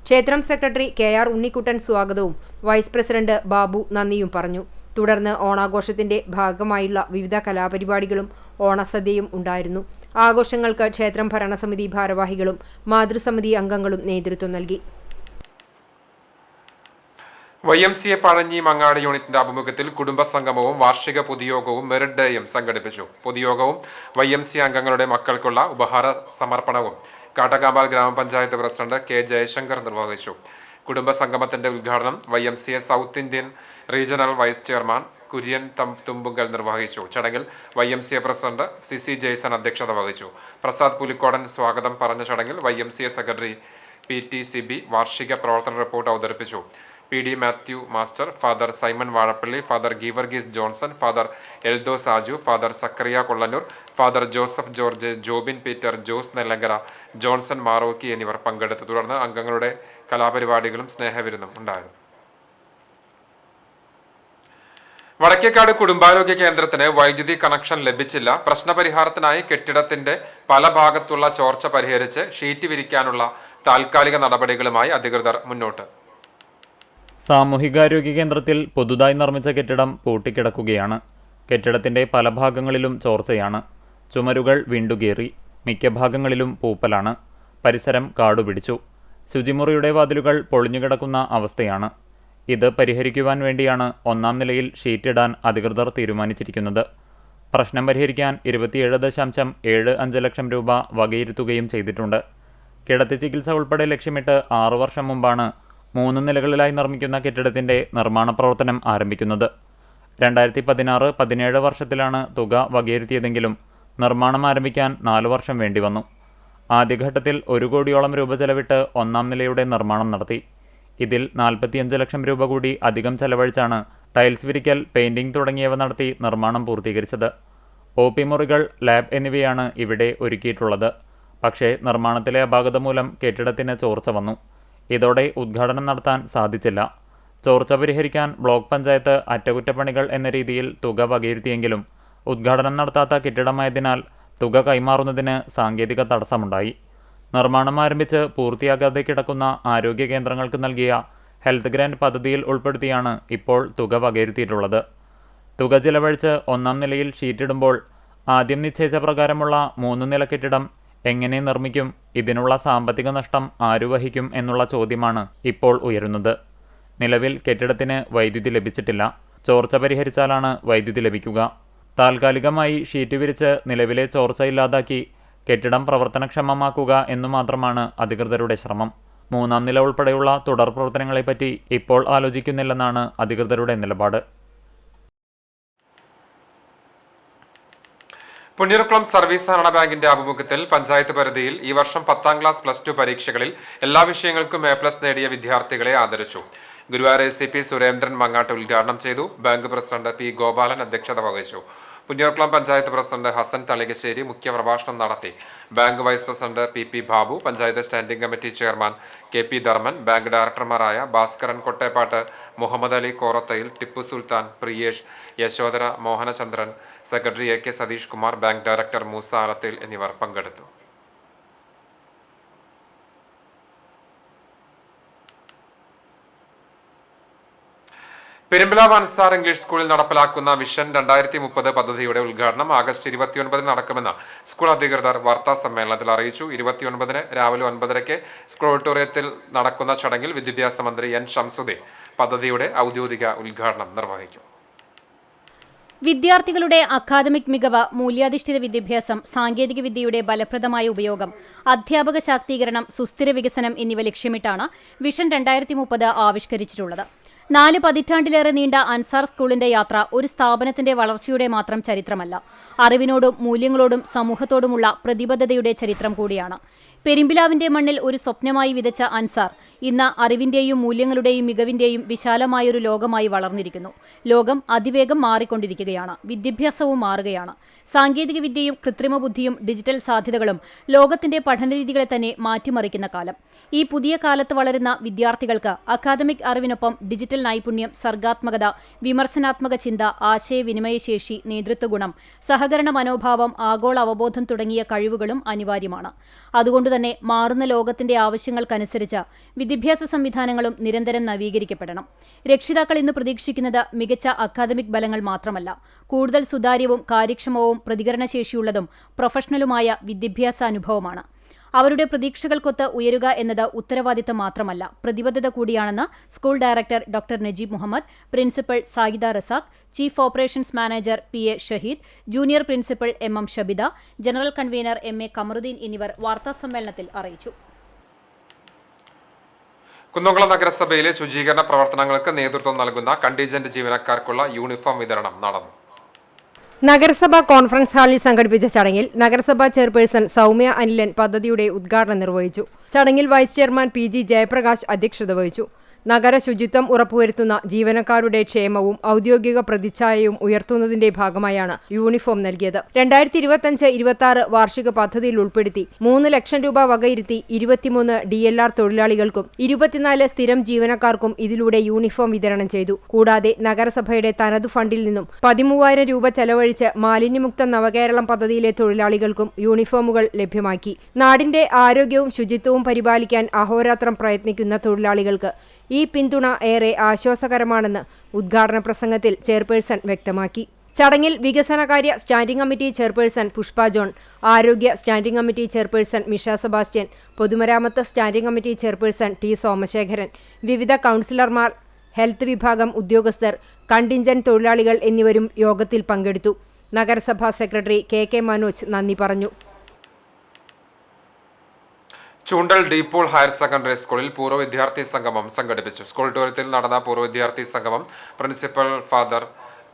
ക്ഷേത്രം സെക്രട്ടറി KR ഉണ്ണിക്കുട്ടൻ സ്വാഗതവും വൈസ് പ്രസിഡന്റ് ബാബു നന്ദിയും പറഞ്ഞു. തുടർന്ന് ഓണാഘോഷത്തിന്റെ ഭാഗമായുള്ള വിവിധ കലാപരിപാടികളും ഓണസദ്യയും ഉണ്ടായിരുന്നു. ആഘോഷങ്ങൾക്ക് ക്ഷേത്രം ഭരണസമിതി ഭാരവാഹികളും മാതൃസമിതി അംഗങ്ങളും നേതൃത്വം നൽകി. YMCA പഴഞ്ഞി മങ്ങാട് യൂണിറ്റിന്റെ ആഭിമുഖ്യത്തിൽ കുടുംബസംഗമവും വാർഷിക പൊതുയോഗവും മെറിറ്റ് ഡേയും സംഘടിപ്പിച്ചു. പൊതുയോഗവും YMCA അംഗങ്ങളുടെ മക്കൾക്കുള്ള ഉപഹാര സമർപ്പണവും കാട്ടകാമ്പാൽ ഗ്രാമപഞ്ചായത്ത് പ്രസിഡന്റ് K ജയശങ്കർ നിർവഹിച്ചു. കുടുംബസംഗമത്തിന്റെ ഉദ്ഘാടനം YMCA south Indian regional vice chairman Kurian Thumpunkal നിർവഹിച്ചു. ചടങ്ങിൽ YMCA പ്രസിഡന്റ് CC ജയ്സൺ അധ്യക്ഷത വഹിച്ചു. പ്രസാദ് പുലിക്കോടൻ സ്വാഗതം പറഞ്ഞ ചടങ്ങിൽ YMCA സെക്രട്ടറി PTCB വാർഷിക പ്രവർത്തന റിപ്പോർട്ട് അവതരിപ്പിച്ചു. PD Mathew master, father Simon Vazhappally, father Geevarghese Johnson, father Eldho Saju, father Zacharia Kollannur, father Joseph George, Jobin Peter, Jose Nellankara, Johnson Marokki എന്നിവർ പങ്കെടുത്തു. തുടർന്ന് അംഗങ്ങളുടെ കലാപരിപാടികളും സ്നേഹവിരുന്നും ഉണ്ടായിരുന്നു. വടക്കേക്കാട് കുടുംബാരോഗ്യ കേന്ദ്രത്തിന് വൈദ്യുതി കണക്ഷൻ ലഭിച്ചില്ല. പ്രശ്നപരിഹാരത്തിനായി കെട്ടിടത്തിന്റെ പല ഭാഗത്തുള്ള ചോർച്ച പരിഹരിച്ച് ഷീറ്റ് വിരിക്കാനുള്ള താൽക്കാലിക നടപടികളുമായി അധികൃതർ മുന്നോട്ട്. സാമൂഹികാരോഗ്യ കേന്ദ്രത്തിൽ പുതുതായി നിർമ്മിച്ച കെട്ടിടം പൂട്ടിക്കിടക്കുകയാണ്. കെട്ടിടത്തിന്റെ പല ഭാഗങ്ങളിലും ചോർച്ചയാണ്. ചുമരുകൾ വിണ്ടുകീറി, മിക്ക ഭാഗങ്ങളിലും പൂപ്പലാണ്. പരിസരം കാടുപിടിച്ചു. ശുചിമുറിയുടെ വാതിലുകൾ പൊളിഞ്ഞുകിടക്കുന്ന അവസ്ഥയാണ്. ഇത് പരിഹരിക്കുവാൻ വേണ്ടിയാണ് ഒന്നാം നിലയിൽ ഷീറ്റിടാൻ അധികൃതർ തീരുമാനിച്ചിരിക്കുന്നത്. പ്രശ്നം പരിഹരിക്കാൻ 27.75 ലക്ഷം രൂപ വകയിരുത്തുകയും ചെയ്തിട്ടുണ്ട്. കിടത്തി ചികിത്സ ഉൾപ്പെടെ ലക്ഷ്യമിട്ട് 6 വർഷം മുമ്പാണ് 3 നിലകളിലായി നിർമ്മിക്കുന്ന കെട്ടിടത്തിന്റെ നിർമ്മാണ പ്രവർത്തനം ആരംഭിക്കുന്നത്. 2016-17 വർഷത്തിലാണ് തുക വകയിരുത്തിയതെങ്കിലും നിർമ്മാണം ആരംഭിക്കാൻ 4 വർഷം വേണ്ടിവന്നു. ആദ്യഘട്ടത്തിൽ 1 കോടിയോളം രൂപ ചെലവിട്ട് ഒന്നാം നിലയുടെ നിർമ്മാണം നടത്തി. ഇതിൽ 45 ലക്ഷം രൂപ കൂടി അധികം ചെലവഴിച്ചാണ് ടൈൽസ് വിരിക്കൽ, പെയിന്റിംഗ് തുടങ്ങിയവ നടത്തി നിർമ്മാണം പൂർത്തീകരിച്ചത്. OP മുറികൾ, ലാബ് എന്നിവയാണ് ഇവിടെ ഒരുക്കിയിട്ടുള്ളത്. പക്ഷേ നിർമ്മാണത്തിലെ അപാകത മൂലം കെട്ടിടത്തിന് ചോർച്ച വന്നു. ഇതോടെ ഉദ്ഘാടനം നടത്താൻ സാധിച്ചില്ല. ചോർച്ച പരിഹരിക്കാൻ ബ്ലോക്ക് പഞ്ചായത്ത് അറ്റകുറ്റപ്പണികൾ എന്ന രീതിയിൽ തുക വകയിരുത്തിയെങ്കിലും ഉദ്ഘാടനം നടത്താത്ത കെട്ടിടമായതിനാൽ തുക കൈമാറുന്നതിന് സാങ്കേതിക തടസ്സമുണ്ടായി. നിർമ്മാണം ആരംഭിച്ച് പൂർത്തിയാകാതെ കിടക്കുന്ന ആരോഗ്യ കേന്ദ്രങ്ങൾക്ക് നൽകിയ ഹെൽത്ത് ഗ്രാന്റ് പദ്ധതിയിൽ ഉൾപ്പെടുത്തിയാണ് ഇപ്പോൾ തുക വകയിരുത്തിയിട്ടുള്ളത്. തുക ചിലവഴിച്ച് ഒന്നാം നിലയിൽ ഷീറ്റിടുമ്പോൾ ആദ്യം നിശ്ചയിച്ച പ്രകാരമുള്ള 3 നില കെട്ടിടം എങ്ങനെ നിർമ്മിക്കും? ഇതിനുള്ള സാമ്പത്തിക നഷ്ടം ആരു വഹിക്കും എന്നുള്ള ചോദ്യമാണ് ഇപ്പോൾ ഉയരുന്നത്. നിലവിൽ കെട്ടിടത്തിന് വൈദ്യുതി ലഭിച്ചിട്ടില്ല. ചോർച്ച പരിഹരിച്ചാലാണ് വൈദ്യുതി ലഭിക്കുക. താൽക്കാലികമായി ഷീറ്റ് വിരിച്ച് നിലവിലെ ചോർച്ച ഇല്ലാതാക്കി കെട്ടിടം പ്രവർത്തനക്ഷമമാക്കുക എന്നു മാത്രമാണ് അധികൃതരുടെ ശ്രമം. 3-ാം നില ഉൾപ്പെടെയുള്ള തുടർ പ്രവർത്തനങ്ങളെപ്പറ്റി ഇപ്പോൾ ആലോചിക്കുന്നില്ലെന്നാണ് അധികൃതരുടെ നിലപാട്. പുന്നൂർക്കുളം സർവീസ് സഹകരണ ബാങ്കിന്റെ ആഭിമുഖ്യത്തിൽ പഞ്ചായത്ത് പരിധിയിൽ ഈ വർഷം 10ാം ക്ലാസ് +2 പരീക്ഷകളിൽ എല്ലാ വിഷയങ്ങൾക്കും A+ നേടിയ വിദ്യാർത്ഥികളെ ആദരിച്ചു. ഗുരുവായൂർ ACP സുരേന്ദ്രൻ മങ്ങാട്ട് ഉദ്ഘാടനം ചെയ്തു. ബാങ്ക് പ്രസിഡന്റ് P ഗോപാലൻ അധ്യക്ഷത വഹിച്ചു. പുന്നൂർക്കുളം പഞ്ചായത്ത് പ്രസിഡന്റ് ഹസൻ തളികശ്ശേരി മുഖ്യപ്രഭാഷണം നടത്തി. Bank vice president PP Babu, panchayat standing committee chairman KP Dharman, bank ഡയറക്ടർമാരായ Bhaskaran Kotteppatt, Muhammad Ali Korathayil, Tipu Sultan, Priyesh, Yashodhara, Mohanachandran, secretary AK Satheesh Kumar, bank director Moosa Alathil എന്നിവർ പങ്കെടുത്തു. പെരുമ്പലാവ് അൻസാർ ഇംഗ്ലീഷ് സ്കൂളിൽ നടപ്പിലാക്കുന്ന വിഷൻ 2030 പദ്ധതിയുടെ ഉദ്ഘാടനം ആഗസ്റ്റ് 29 നടക്കുമെന്ന് സ്കൂൾ അധികൃതർ വാർത്താ സമ്മേളനത്തിൽ അറിയിച്ചു. 29 രാവിലെ 9:30 സ്കൂൾ ഓഡിറ്റോറിയത്തിൽ നടക്കുന്ന ചടങ്ങിൽ വിദ്യാഭ്യാസ മന്ത്രി N ഷംസുദ്ദീൻ പദ്ധതിയുടെ ഔദ്യോഗിക ഉദ്ഘാടനം നിർവഹിക്കും. വിദ്യാർത്ഥികളുടെ അക്കാദമിക് മികവ്, മൂല്യാധിഷ്ഠിത വിദ്യാഭ്യാസം, സാങ്കേതിക വിദ്യയുടെ ഫലപ്രദമായ ഉപയോഗം, അധ്യാപക ശാക്തീകരണം, സുസ്ഥിര വികസനം എന്നിവ ലക്ഷ്യമിട്ടാണ് വിഷൻ 2030 ആവിഷ്കരിച്ചിട്ടുള്ളത്. 4 പതിറ്റാണ്ടിലേറെ നീണ്ട അൻസാർ സ്കൂളിന്റെ യാത്ര ഒരു സ്ഥാപനത്തിന്റെ വളർച്ചയുടെ മാത്രം ചരിത്രമല്ല, അറിവിനോടും മൂല്യങ്ങളോടും സമൂഹത്തോടുമുള്ള പ്രതിബദ്ധതയുടെ ചരിത്രം കൂടിയാണ്. പെരുമ്പിലാവിന്റെ മണ്ണിൽ ഒരു സ്വപ്നമായി വിതച്ച അൻസാർ ഇന്ന് അറിവിന്റെയും മൂല്യങ്ങളുടെയും മികവിന്റെയും വിശാലമായൊരു ലോകമായി വളർന്നിരിക്കുന്നു. ലോകം അതിവേഗം മാറിക്കൊണ്ടിരിക്കുകയാണ്. വിദ്യാഭ്യാസവും മാറുകയാണ്. സാങ്കേതിക വിദ്യയും കൃത്രിമ ബുദ്ധിയും ഡിജിറ്റൽ സാധ്യതകളും ലോകത്തിന്റെ പഠനരീതികളെ തന്നെ മാറ്റിമറിക്കുന്ന കാലം. ഈ പുതിയ കാലത്ത് വളരുന്ന വിദ്യാർത്ഥികൾക്ക് അക്കാദമിക് അറിവിനൊപ്പം ഡിജിറ്റൽ നൈപുണ്യം, സർഗാത്മകത, വിമർശനാത്മക ചിന്ത, ആശയവിനിമയശേഷി, നേതൃത്വഗുണം, സഹകരണ മനോഭാവം, ആഗോള അവബോധം തുടങ്ങിയ കഴിവുകളും അനിവാര്യമാണ്. അതുകൊണ്ടുതന്നെ മാറുന്ന ലോകത്തിന്റെ ആവശ്യങ്ങൾക്കനുസരിച്ച് വിദ്യാഭ്യാസ സംവിധാനങ്ങളും നിരന്തരം നവീകരിക്കപ്പെടണം. രക്ഷിതാക്കൾ ഇന്ന് പ്രതീക്ഷിക്കുന്നത് മികച്ച അക്കാദമിക് ബലങ്ങൾ മാത്രമല്ല, കൂടുതൽ സുതാര്യവും കാര്യക്ഷമവും പ്രതികരണശേഷിയുള്ളതും പ്രൊഫഷണലുമായ വിദ്യാഭ്യാസ അനുഭവമാണ്. അവരുടെ പ്രതീക്ഷകൾക്കൊത്ത് ഉയരുക എന്നത് ഉത്തരവാദിത്തം മാത്രമല്ല, പ്രതിബദ്ധത കൂടിയാണെന്ന് school director doctor Najeeb Muhammad, principal Sayida Razak, chief operations manager PA Shaheed, junior principal MM Shabida, general convener MA Kamaruddin എന്നിവർ വാർത്താസമ്മേളനത്തിൽ അറിയിച്ചു. കുന്നംകുളം നഗരസഭയിലെ ശുചീകരണ പ്രവർത്തനങ്ങൾക്ക് നേതൃത്വം നൽകുന്ന കണ്ടീജന്റ് ജീവനക്കാർക്കുള്ള യൂണിഫോം വിതരണം നടന്നു. നഗരസഭാ കോൺഫറൻസ് ഹാളിൽ സംഘടിപ്പിച്ച ചടങ്ങിൽ നഗരസഭാ ചെയർപേഴ്സൺ സൗമ്യ അനിലൻ പദ്ധതിയുടെ ഉദ്ഘാടനം നിർവഹിച്ചു. ചടങ്ങിൽ വൈസ് ചെയർമാൻ PG ജയപ്രകാശ് അധ്യക്ഷത വഹിച്ചു. നഗര ശുചിത്വം ഉറപ്പുവരുത്തുന്ന ജീവനക്കാരുടെ ക്ഷേമവും ഔദ്യോഗിക പ്രതിച്ഛായയും ഉയർത്തുന്നതിന്റെ ഭാഗമായാണ് യൂണിഫോം നൽകിയത്. 2025-26 വാർഷിക പദ്ധതിയിൽ ഉൾപ്പെടുത്തി 3 ലക്ഷം രൂപ വകയിരുത്തി 23 DLR തൊഴിലാളികൾക്കും 24 സ്ഥിരം ജീവനക്കാർക്കും ഇതിലൂടെ യൂണിഫോം വിതരണം ചെയ്തു. കൂടാതെ നഗരസഭയുടെ തനതു ഫണ്ടിൽ നിന്നും 13,000 രൂപ ചെലവഴിച്ച് മാലിന്യമുക്ത നവകേരളം പദ്ധതിയിലെ തൊഴിലാളികൾക്കും യൂണിഫോമുകൾ ലഭ്യമാക്കി. നാടിന്റെ ആരോഗ്യവും ശുചിത്വവും പരിപാലിക്കാൻ അഹോരാത്രം പ്രയത്നിക്കുന്ന തൊഴിലാളികൾക്ക് ഈ പിന്തുണ ഏറെ ആശ്വാസകരമാണെന്ന് ഉദ്ഘാടന പ്രസംഗത്തിൽ ചെയർപേഴ്സൺ വ്യക്തമാക്കി. ചടങ്ങിൽ വികസനകാര്യ standing committee chairperson Pushpa John, ആരോഗ്യ standing committee chairperson Misha Sebastian, പൊതുമരാമത്ത് standing committee chairperson T Somasekharan, വിവിധ കൗൺസിലർമാർ, ഹെൽത്ത് വിഭാഗം ഉദ്യോഗസ്ഥർ, കണ്ടിൻജന്റ് തൊഴിലാളികൾ എന്നിവരും യോഗത്തിൽ പങ്കെടുത്തു. നഗരസഭാ സെക്രട്ടറി KK മനോജ് നന്ദി പറഞ്ഞു. ചൂണ്ടൽ ഡീപ്പോൾ ഹയർ സെക്കൻഡറി സ്കൂളിൽ പൂർവ്വ വിദ്യാർത്ഥി സംഗമം സംഘടിപ്പിച്ചു. സ്കൂൾ ഓഡിറ്റോറിയത്തിൽ നടന്ന പൂർവ്വ വിദ്യാർത്ഥി സംഗമം പ്രിൻസിപ്പൽ ഫാദർ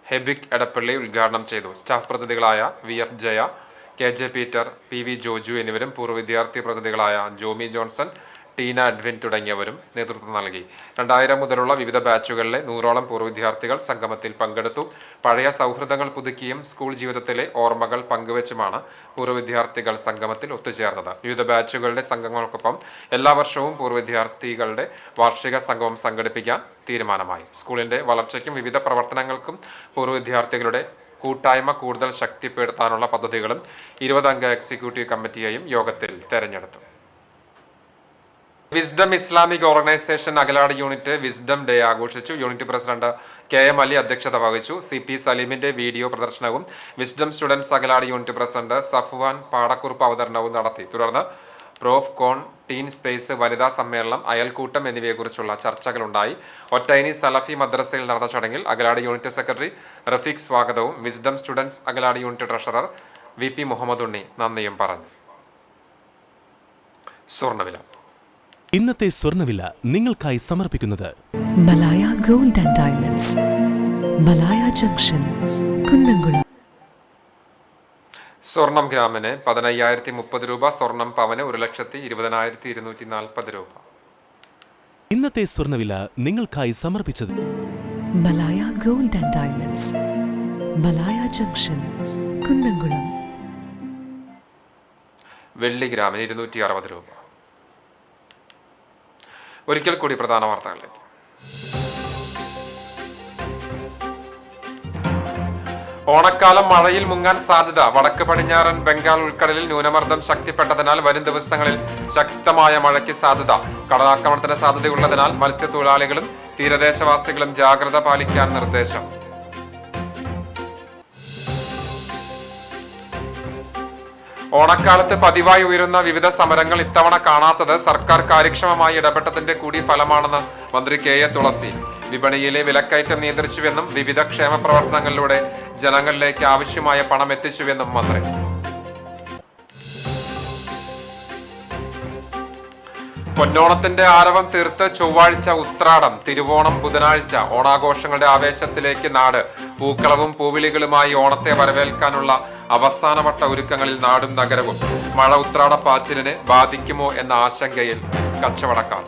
ഹെബിക് എടപ്പള്ളി ഉദ്ഘാടനം ചെയ്തു. സ്റ്റാഫ് പ്രതിനിധികളായ VF Jaya, KJ Peter, PV Joju എന്നിവരും പൂർവ്വ വിദ്യാർത്ഥി പ്രതിനിധികളായ ജോമി ജോൺസൺ, ടീന എഡ്വിൻ തുടങ്ങിയവരും നേതൃത്വം നൽകി. 2000 മുതലുള്ള വിവിധ ബാച്ചുകളിലെ 100ഓളം പൂർവ്വ വിദ്യാർത്ഥികൾ സംഗമത്തിൽ പങ്കെടുത്തു. പഴയ സൗഹൃദങ്ങൾ പുതുക്കിയും സ്കൂൾ ജീവിതത്തിലെ ഓർമ്മകൾ പങ്കുവച്ചുമാണ് പൂർവ്വ വിദ്യാർത്ഥികൾ സംഗമത്തിൽ ഒത്തുചേർന്നത്. വിവിധ ബാച്ചുകളുടെ സംഘങ്ങൾക്കൊപ്പം എല്ലാ വർഷവും പൂർവ്വ വിദ്യാർത്ഥികളുടെ വാർഷിക സംഗമം സംഘടിപ്പിക്കാൻ തീരുമാനമായി. സ്കൂളിന്റെ വളർച്ചയ്ക്കും വിവിധ പ്രവർത്തനങ്ങൾക്കും പൂർവ്വ വിദ്യാർത്ഥികളുടെ കൂട്ടായ്മ കൂടുതൽ ശക്തിപ്പെടുത്താനുള്ള പദ്ധതികളും 20 അംഗ എക്സിക്യൂട്ടീവ് കമ്മിറ്റിയെയും യോഗത്തിൽ തെരഞ്ഞെടുത്തു. Wisdom Islamic organisation Akalad unit Wisdom day ആഘോഷിച്ചു. യൂണിറ്റ് പ്രസിഡന്റ് KM അലി അധ്യക്ഷത വഹിച്ചു. CP സലീമിന്റെ വീഡിയോ പ്രദർശനവും Wisdom students Akalad unit president Safwan പാടക്കുറിപ്പ് അവതരണവും നടത്തി. തുടർന്ന് പ്രോഫ് കോൺ, ടീൻ സ്പേസ്, വനിതാ സമ്മേളനം, അയൽക്കൂട്ടം എന്നിവയെക്കുറിച്ചുള്ള ചർച്ചകളുണ്ടായി. ഒറ്റൈനി സലഫി മദ്രസയിൽ നടന്ന ചടങ്ങിൽ അകലാട് യൂണിറ്റ് സെക്രട്ടറി റഫീഖ് സ്വാഗതവും Wisdom students Akalad unit treasurer VP Muhammad Unni നന്ദിയും പറഞ്ഞു. സ്വർണ്ണവില. ഇന്നത്തെ സ്വർണ്ണവില നിങ്ങൾക്കായി സമർപ്പിക്കുന്നത് Malaya gold and diamonds, Malaya junction, Kunnamkulam. സ്വർണം ഗ്രാമിന് 15,030 രൂപ, സ്വർണം പവന് 1,20,240 രൂപ. ഇന്നത്തെ സ്വർണ്ണവില നിങ്ങൾക്കായി സമർപ്പിച്ചത് Malaya gold and diamonds, Malaya junction, Kunnamkulam. വെള്ളി ഗ്രാമിന് 260 രൂപ. ഒരിക്കൽ കൂടി പ്രധാന വാർത്തകളിലേക്ക്. ഓണക്കാലം മഴയിൽ മുങ്ങാൻ സാധ്യത. വടക്ക് പടിഞ്ഞാറൻ ബംഗാൾ ഉൾക്കടലിൽ ന്യൂനമർദ്ദം ശക്തിപ്പെട്ടതിനാൽ വരും ദിവസങ്ങളിൽ ശക്തമായ മഴയ്ക്ക് സാധ്യത. കടലാക്രമണത്തിന് സാധ്യതയുള്ളതിനാൽ മത്സ്യത്തൊഴിലാളികളും തീരദേശവാസികളും ജാഗ്രത പാലിക്കാൻ നിർദ്ദേശം. ഓണക്കാലത്ത് പതിവായി ഉയരുന്ന വിവിധ സമരങ്ങൾ ഇത്തവണ കാണാത്തത് സർക്കാർ കാര്യക്ഷമമായി ഇടപെട്ടതിന്റെ കൂടി ഫലമാണെന്ന് മന്ത്രി KA തുളസി. വിപണിയിലെ വിലക്കയറ്റം നിയന്ത്രിച്ചുവെന്നും വിവിധ ക്ഷേമ പ്രവർത്തനങ്ങളിലൂടെ ജനങ്ങളിലേക്ക് ആവശ്യമായ പണം എത്തിച്ചുവെന്നും മന്ത്രി. പൊന്നോണത്തിന്റെ ആരവം തീർത്ത് ചൊവ്വാഴ്ച ഉത്രാടം, തിരുവോണം ബുധനാഴ്ച. ഓണാഘോഷങ്ങളുടെ ആവേശത്തിലേക്ക് നാട്. പൂക്കളവും പൂവിളികളുമായി ഓണത്തെ വരവേൽക്കാനുള്ള അവസാനവട്ട ഒരുക്കങ്ങളിൽ നാടും നഗരവും. മഴ ഉത്രാട പാച്ചിലിനെ ബാധിക്കുമോ എന്ന ആശങ്കയിൽ കച്ചവടക്കാർ.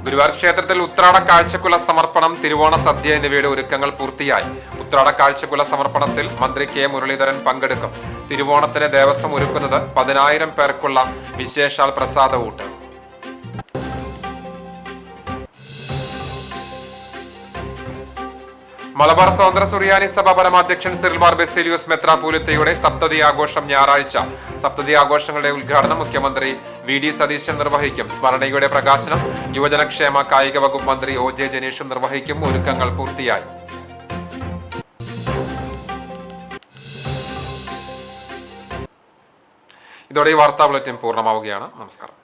ഗുരുവായൂർ ക്ഷേത്രത്തിൽ ഉത്രാട കാഴ്ചക്കുല സമർപ്പണം, തിരുവോണ സദ്യ എന്നിവയുടെ ഒരുക്കങ്ങൾ പൂർത്തിയായി. ഉത്രാട കാഴ്ചക്കുല സമർപ്പണത്തിൽ മന്ത്രി K മുരളീധരൻ പങ്കെടുക്കും. തിരുവോണത്തിന് ദേവസ്വം ഒരുക്കുന്നത് 10,000 പേർക്കുള്ള വിശേഷാൽ പ്രസാദ ഊട്ട്. മലബാർ സ്വതന്ത്ര സുറിയാനി സഭ പരമാധ്യക്ഷൻ സിറിൽ മാർ ബസേലിയോസ് മെത്രാപ്പോലിത്തയുടെ സപ്തതി ആഘോഷം ഞായറാഴ്ച. സപ്തതി ആഘോഷങ്ങളുടെ ഉദ്ഘാടനം മുഖ്യമന്ത്രി VD സതീശൻ നിർവഹിക്കും. സ്മരണയുടെ പ്രകാശനം യുവജനക്ഷേമ കായിക വകുപ്പ് മന്ത്രി OJ ജനീഷും നിർവഹിക്കും. ഒരുക്കങ്ങൾ പൂർത്തിയായി. ഇതോടെ ഈ വാർത്താ ബുള്ളറ്റിൻ പൂർണ്ണമാവുകയാണ്. നമസ്കാരം.